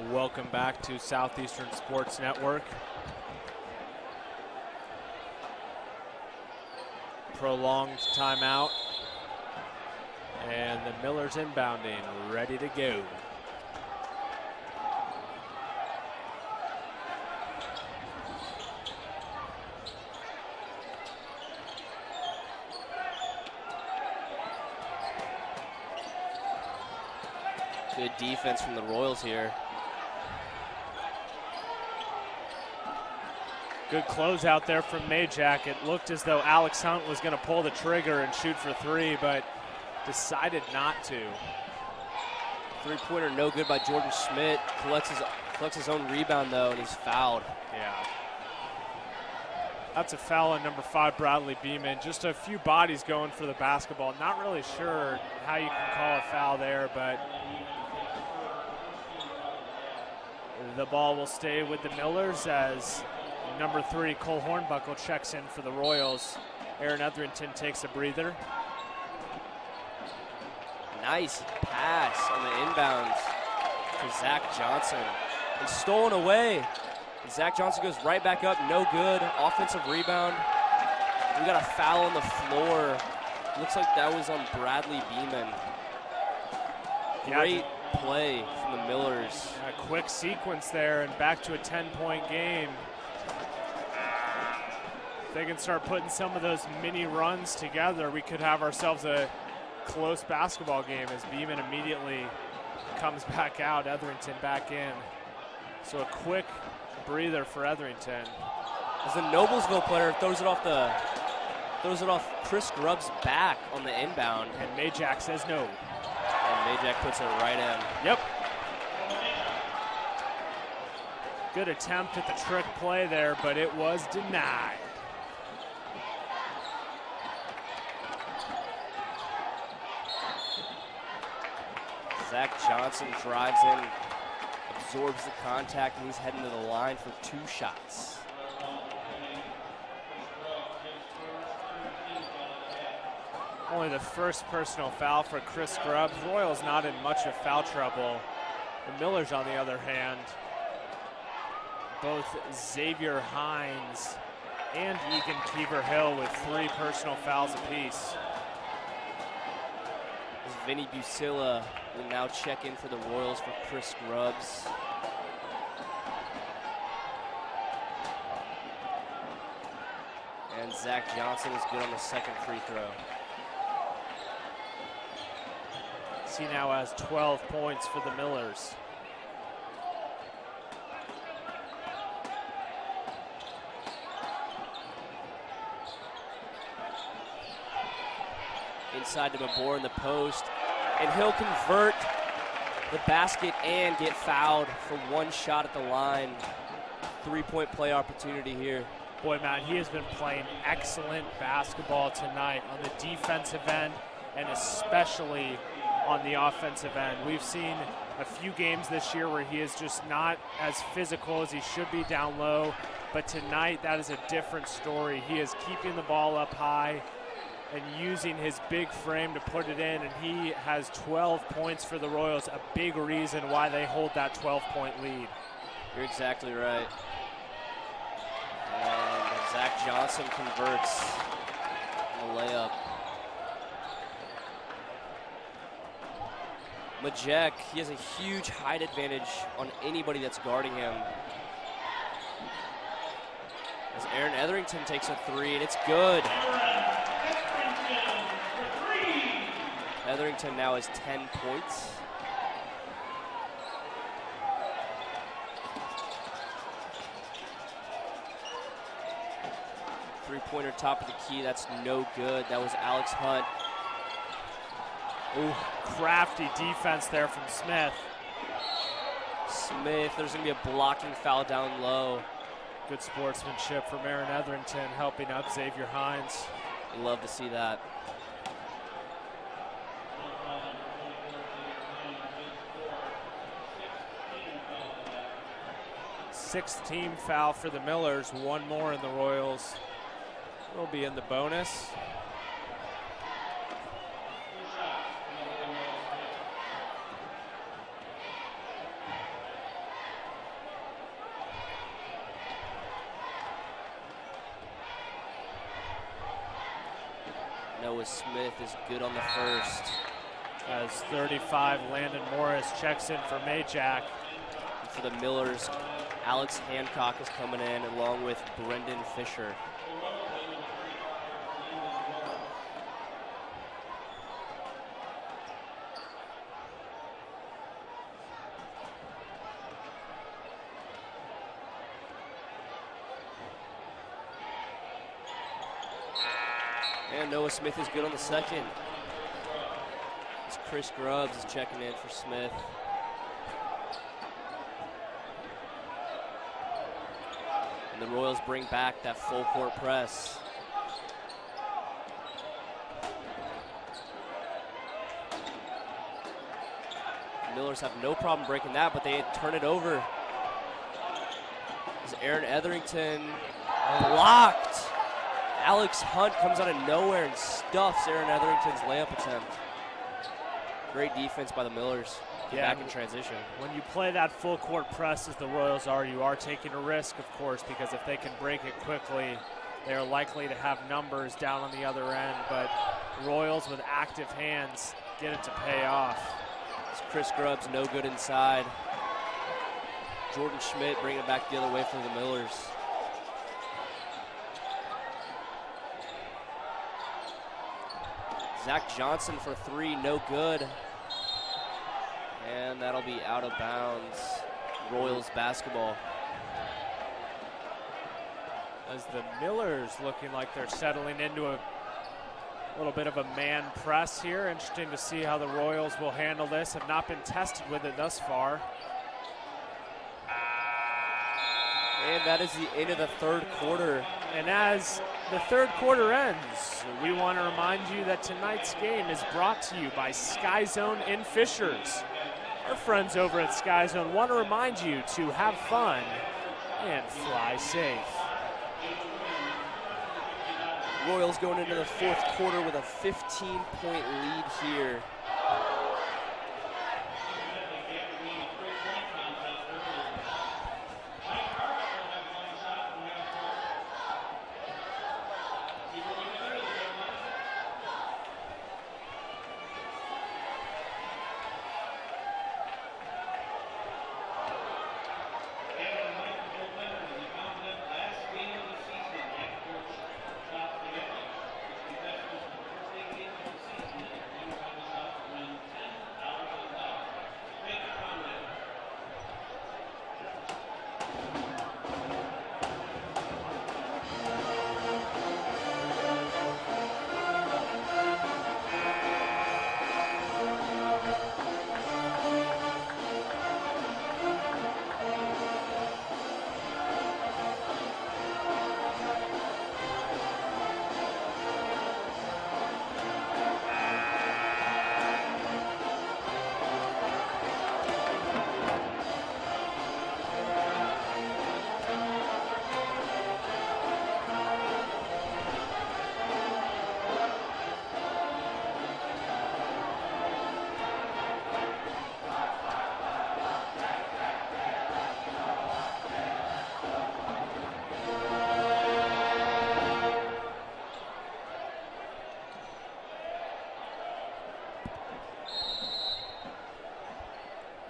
Welcome back to Southeastern Sports Network. Prolonged timeout. And the Millers inbounding, ready to go. Good defense from the Royals here. Good close out there from Majak. It looked as though Alex Hunt was going to pull the trigger and shoot for three, but decided not to. Three-pointer no good by Jordan Schmidt. Collects his own rebound, though, and he's fouled. Yeah. That's a foul on number 5, Bradley Beeman. Just a few bodies going for the basketball. Not really sure how you can call a foul there, but the ball will stay with the Millers as number 3, Cole Hornbuckle, checks in for the Royals. Aaron Etherington takes a breather. Nice pass on the inbounds to Zach Johnson. It's stolen away. And Zach Johnson goes right back up, no good. Offensive rebound. We got a foul on the floor. Looks like that was on Bradley Beeman. Great play from the Millers. A quick sequence there and back to a 10-point game. If they can start putting some of those mini runs together, we could have ourselves a close basketball game as Beeman immediately comes back out, Etherington back in. So a quick breather for Etherington. As the Noblesville player throws it off Chris Grubb's back on the inbound. And Majak says no. And Majak puts it right in. Yep. Good attempt at the trick play there, but it was denied. Zach Johnson drives in, absorbs the contact, and he's heading to the line for 2 shots. Only the first personal foul for Chris Grubbs. Royals not in much of foul trouble. The Millers, on the other hand, both Xavier Hines and Egan Keever-Hill with 3 personal fouls apiece. As Vinny Busilla will now check in for the Royals for Chris Grubbs. And Zach Johnson is good on the second free throw. He now has 12 points for the Millers. Inside to Mabor in the post, and he'll convert the basket and get fouled for 1 shot at the line. 3-point play opportunity here. Boy, Matt, he has been playing excellent basketball tonight on the defensive end and especially on the offensive end. We've seen a few games this year where he is just not as physical as he should be down low, but tonight that is a different story. He is keeping the ball up high and using his big frame to put it in, and he has 12 points for the Royals, a big reason why they hold that 12-point lead. You're exactly right. And Zach Johnson converts the layup. Majek, he has a huge height advantage on anybody that's guarding him. As Aaron Etherington takes a 3, and it's good. Etherington now has 10 points. Three-pointer top of the key, that's no good. That was Alex Hunt. Ooh, crafty defense there from Smith. Smith, there's going to be a blocking foul down low. Good sportsmanship from Aaron Etherington, helping out Xavier Hines. Love to see that. Sixth team foul for the Millers, 1 more in the Royals. Will be in the bonus. Noah Smith is good on the first. As 35, Landon Morris checks in for Majak. And for the Millers, Alex Hancock is coming in along with Brendan Fisher. And Noah Smith is good on the second. As Chris Grubbs is checking in for Smith. And the Royals bring back that full court press. The Millers have no problem breaking that, but they turn it over. As Aaron Etherington blocked. Alex Hunt comes out of nowhere and stuffs Aaron Etherington's layup attempt. Great defense by the Millers. Get back in transition. When you play that full court press as the Royals are, you are taking a risk, of course, because if they can break it quickly, they are likely to have numbers down on the other end. But Royals with active hands get it to pay off. It's Chris Grubbs, no good inside. Jordan Schmidt bringing it back the other way for the Millers. Zach Johnson for three, no good. And that'll be out of bounds. Royals basketball. As the Millers looking like they're settling into a little bit of a man press here. Interesting to see how the Royals will handle this. Have not been tested with it thus far. And that is the end of the third quarter. And as the third quarter ends, we want to remind you that tonight's game is brought to you by Sky Zone in Fishers. Our friends over at Sky Zone want to remind you to have fun and fly safe. Royals going into the fourth quarter with a 15-point lead here.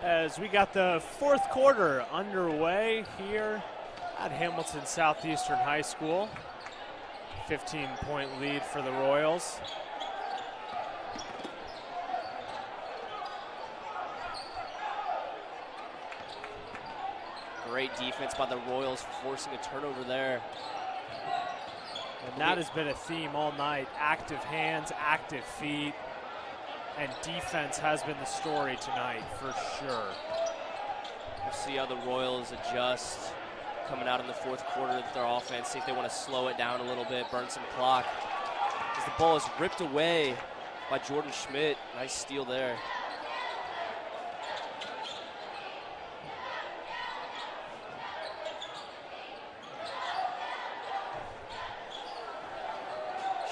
As we got the fourth quarter underway here at Hamilton Southeastern High School. 15-point lead for the Royals. Great defense by the Royals, forcing a turnover there. And that has been a theme all night. Active hands, active feet. And defense has been the story tonight, for sure. We'll see how the Royals adjust coming out in the fourth quarter with their offense, see if they want to slow it down a little bit, burn some clock. As the ball is ripped away by Jordan Schmidt. Nice steal there.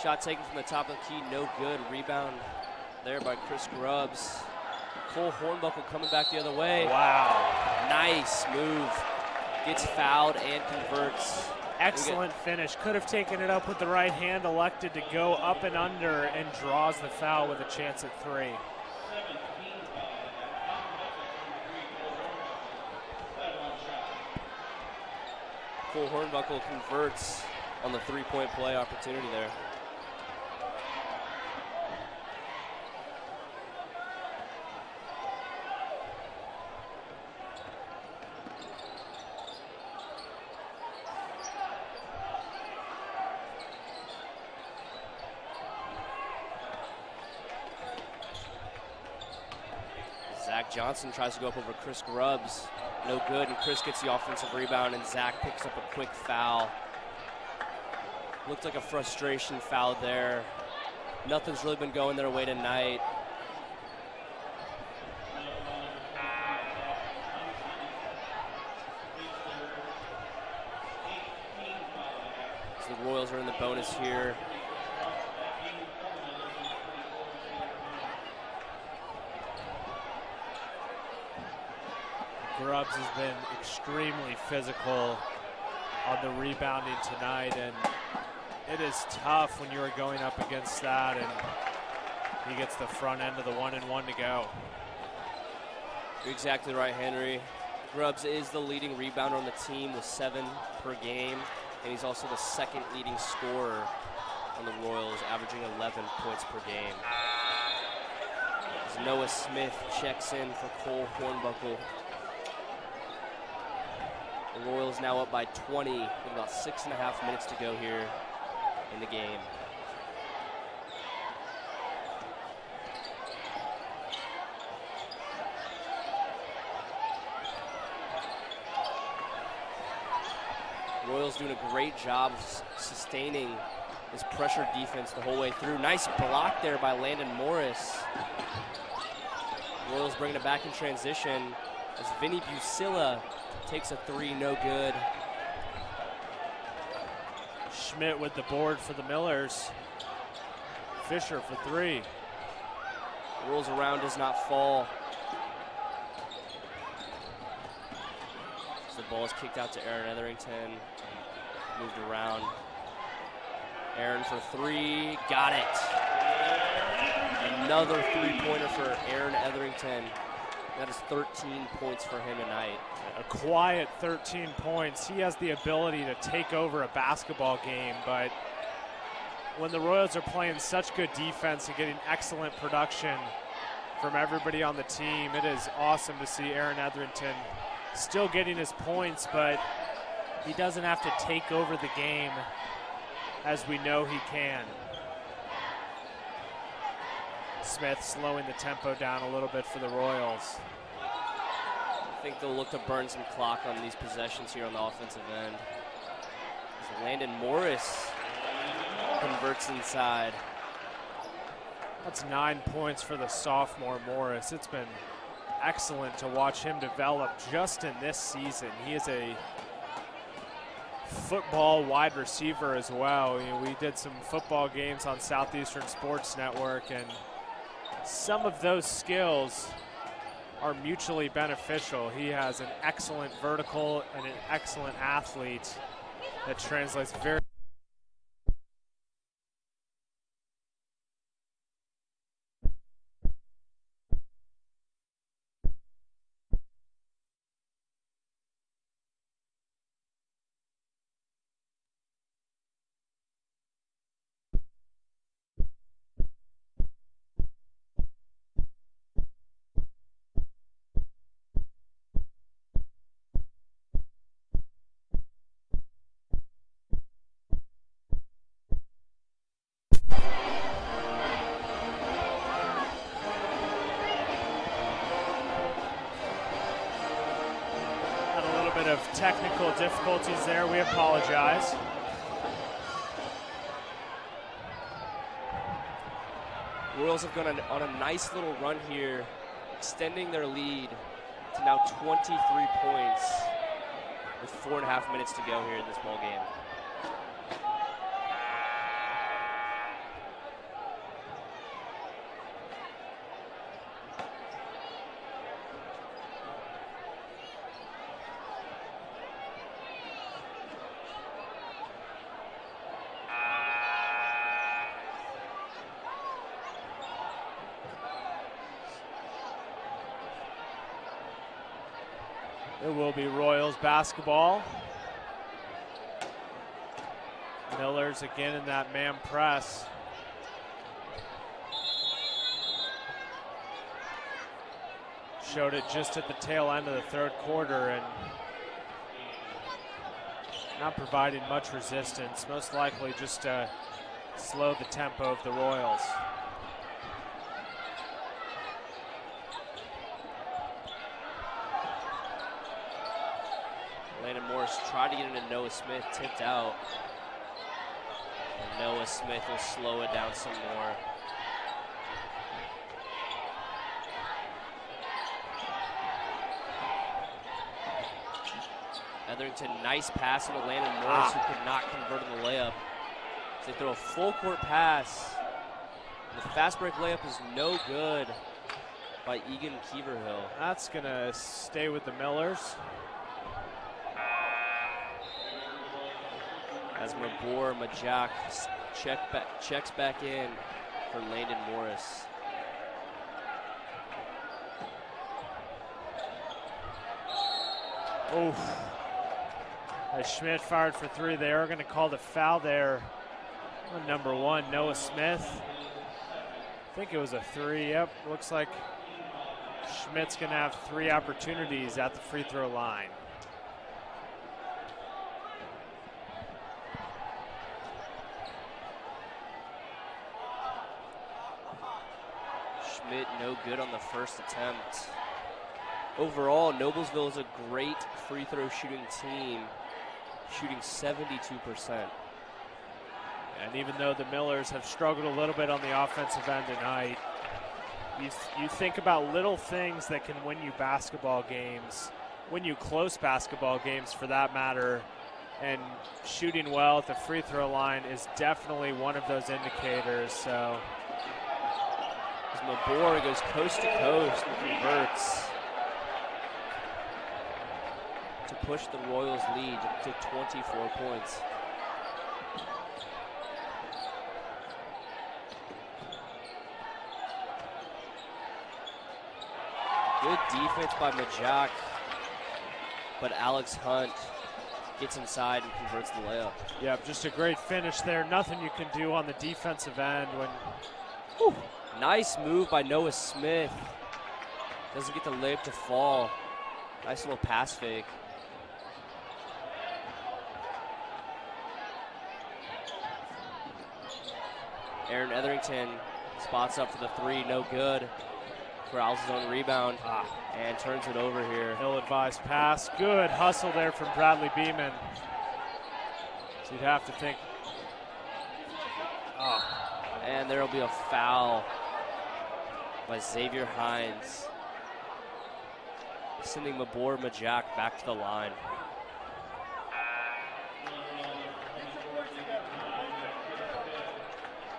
Shot taken from the top of the key, no good. Rebound there by Chris Grubbs. Cole Hornbuckle coming back the other way. Wow. Nice move. Gets fouled and converts. Excellent finish. Could have taken it up with the right hand, elected to go up and under, and draws the foul with a chance at 3. Cole Hornbuckle converts on the 3-point play opportunity there. Zach Johnson tries to go up over Chris Grubbs. No good, and Chris gets the offensive rebound, and Zach picks up a quick foul. Looked like a frustration foul there. Nothing's really been going their way tonight. So the Royals are in the bonus here. Grubbs has been extremely physical on the rebounding tonight, and it is tough when you are going up against that, and he gets the front end of the 1-and-1 to go. You're exactly right, Henry. Grubbs is the leading rebounder on the team with 7 per game, and he's also the second leading scorer on the Royals, averaging 11 points per game. As Noah Smith checks in for Cole Hornbuckle. The Royals now up by 20 with about 6.5 minutes to go here in the game. Royals doing a great job of sustaining this pressure defense the whole way through. Nice block there by Landon Morris. Royals bringing it back in transition as Vinny Busilla takes a 3, no good. Schmidt with the board for the Millers. Fisher for 3. Rolls around, does not fall. So the ball is kicked out to Aaron Etherington. Moved around. Aaron for 3, got it. Another 3-pointer for Aaron Etherington. That is 13 points for him tonight. A quiet 13 points. He has the ability to take over a basketball game, but when the Royals are playing such good defense and getting excellent production from everybody on the team, it is awesome to see Aaron Etherington still getting his points, but he doesn't have to take over the game as we know he can. Smith slowing the tempo down a little bit for the Royals. I think they'll look to burn some clock on these possessions here on the offensive end. As Landon Morris converts inside. That's 9 points for the sophomore Morris. It's been excellent to watch him develop just in this season. He is a football wide receiver as well. You know, we did some football games on Southeastern Sports Network, and some of those skills are mutually beneficial. He has an excellent vertical and an excellent athlete that translates very technical difficulties there. We apologize. Royals have gone on a nice little run here, extending their lead to now 23 points with 4.5 minutes to go here in this ball game. It will be Royals basketball. Millers again in that man press. Showed it just at the tail end of the third quarter and not providing much resistance, most likely just to slow the tempo of the Royals. Landon Morris tried to get into Noah Smith, tipped out. And Noah Smith will slow it down some more. Etherington, nice pass into Landon Morris, who could not convert on the layup. So they throw a full court pass. The fast break layup is no good by Egan Keeverhill. That's gonna stay with the Millers. As Mabor Majak checks back in for Landon Morris. Oof. As Schmidt fired for three, they are going to call the foul there on number one, Noah Smith. I think it was a three. Yep, looks like Schmidt's going to have 3 opportunities at the free throw line. Schmidt no good on the first attempt. Overall, Noblesville is a great free throw shooting team, shooting 72%. And even though the Millers have struggled a little bit on the offensive end tonight, you think about little things that can win you basketball games, win you close basketball games for that matter, and shooting well at the free throw line is definitely one of those indicators. So as Mabor goes coast to coast and converts to push the Royals lead to 24 points. Good defense by Majak, but Alex Hunt gets inside and converts the layup. Yeah, just a great finish there. Nothing you can do on the defensive end when. Whew. Nice move by Noah Smith. Doesn't get the layup to fall. Nice little pass fake. Aaron Etherington spots up for the three, no good. Corrals his own rebound and turns it over here. Ill-advised pass. Good hustle there from Bradley Beeman. So you'd have to think. And there will be a foul by Xavier Hines, sending Mabor Majak back to the line.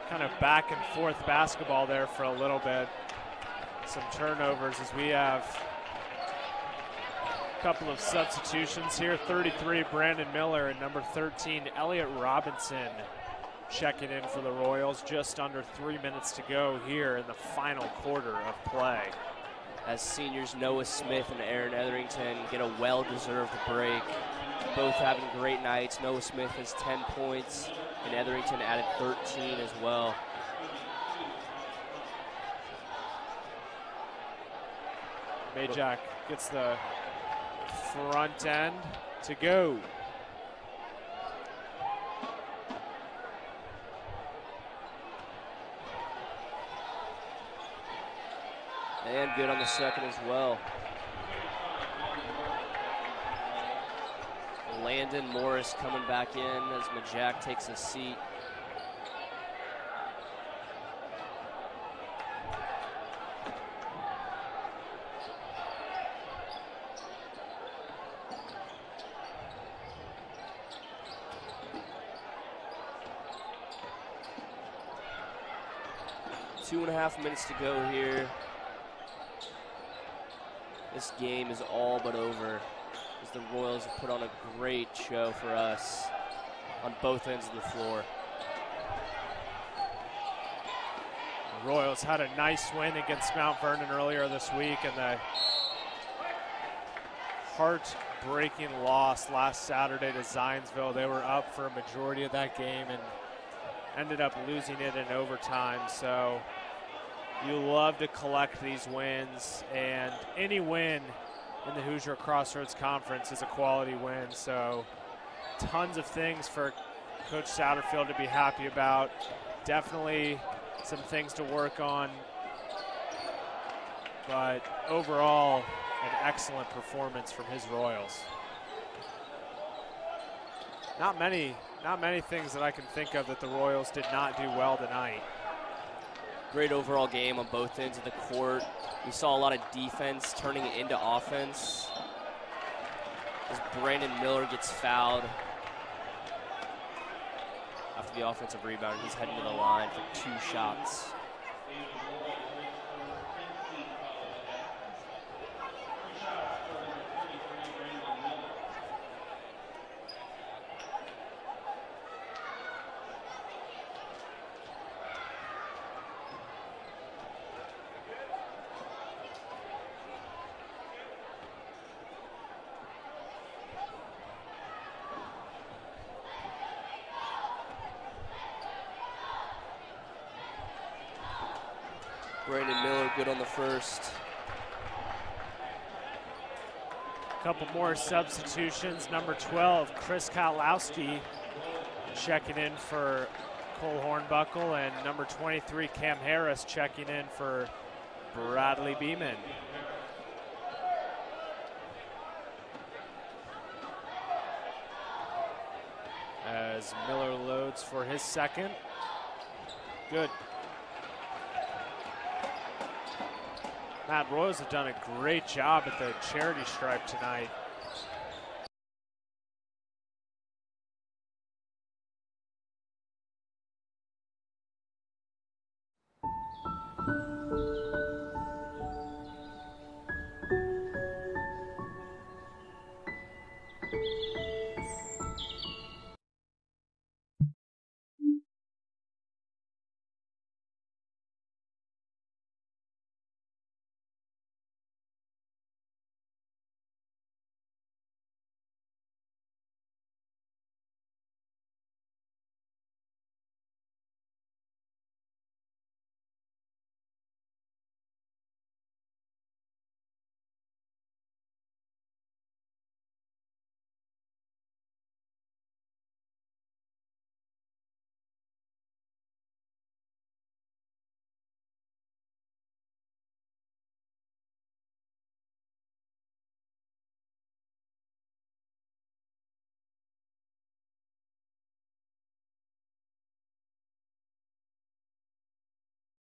Kind of back and forth basketball there for a little bit. Some turnovers as we have a couple of substitutions here. 33, Brandon Miller, and number 13, Elliott Robinson, checking in for the Royals. Just under 3 minutes to go here in the final quarter of play. As seniors Noah Smith and Aaron Etherington get a well-deserved break. Both having great nights. Noah Smith has 10 points, and Etherington added 13 as well. Majak gets the front end to go. And good on the second as well. Landon Morris coming back in as Majak takes a seat. Two and a half minutes to go here. This game is all but over, as the Royals have put on a great show for us on both ends of the floor. The Royals had a nice win against Mount Vernon earlier this week, and the heartbreaking loss last Saturday to Zionsville. They were up for a majority of that game and ended up losing it in overtime. So you love to collect these wins, and any win in the Hoosier Crossroads Conference is a quality win. So tons of things for Coach Satterfield to be happy about. Definitely some things to work on, but overall an excellent performance from his Royals. Not many things that I can think of that the Royals did not do well tonight. Great overall game on both ends of the court. We saw a lot of defense turning it into offense. As Brandon Miller gets fouled after the offensive rebound, he's heading to the line for 2 shots. Brandon Miller good on the first. A couple more substitutions. Number 12, Chris Kowalski checking in for Cole Hornbuckle, and number 23, Cam Harris checking in for Bradley Beeman. As Miller loads for his second. Good. Matt, Royals have done a great job at the charity stripe tonight.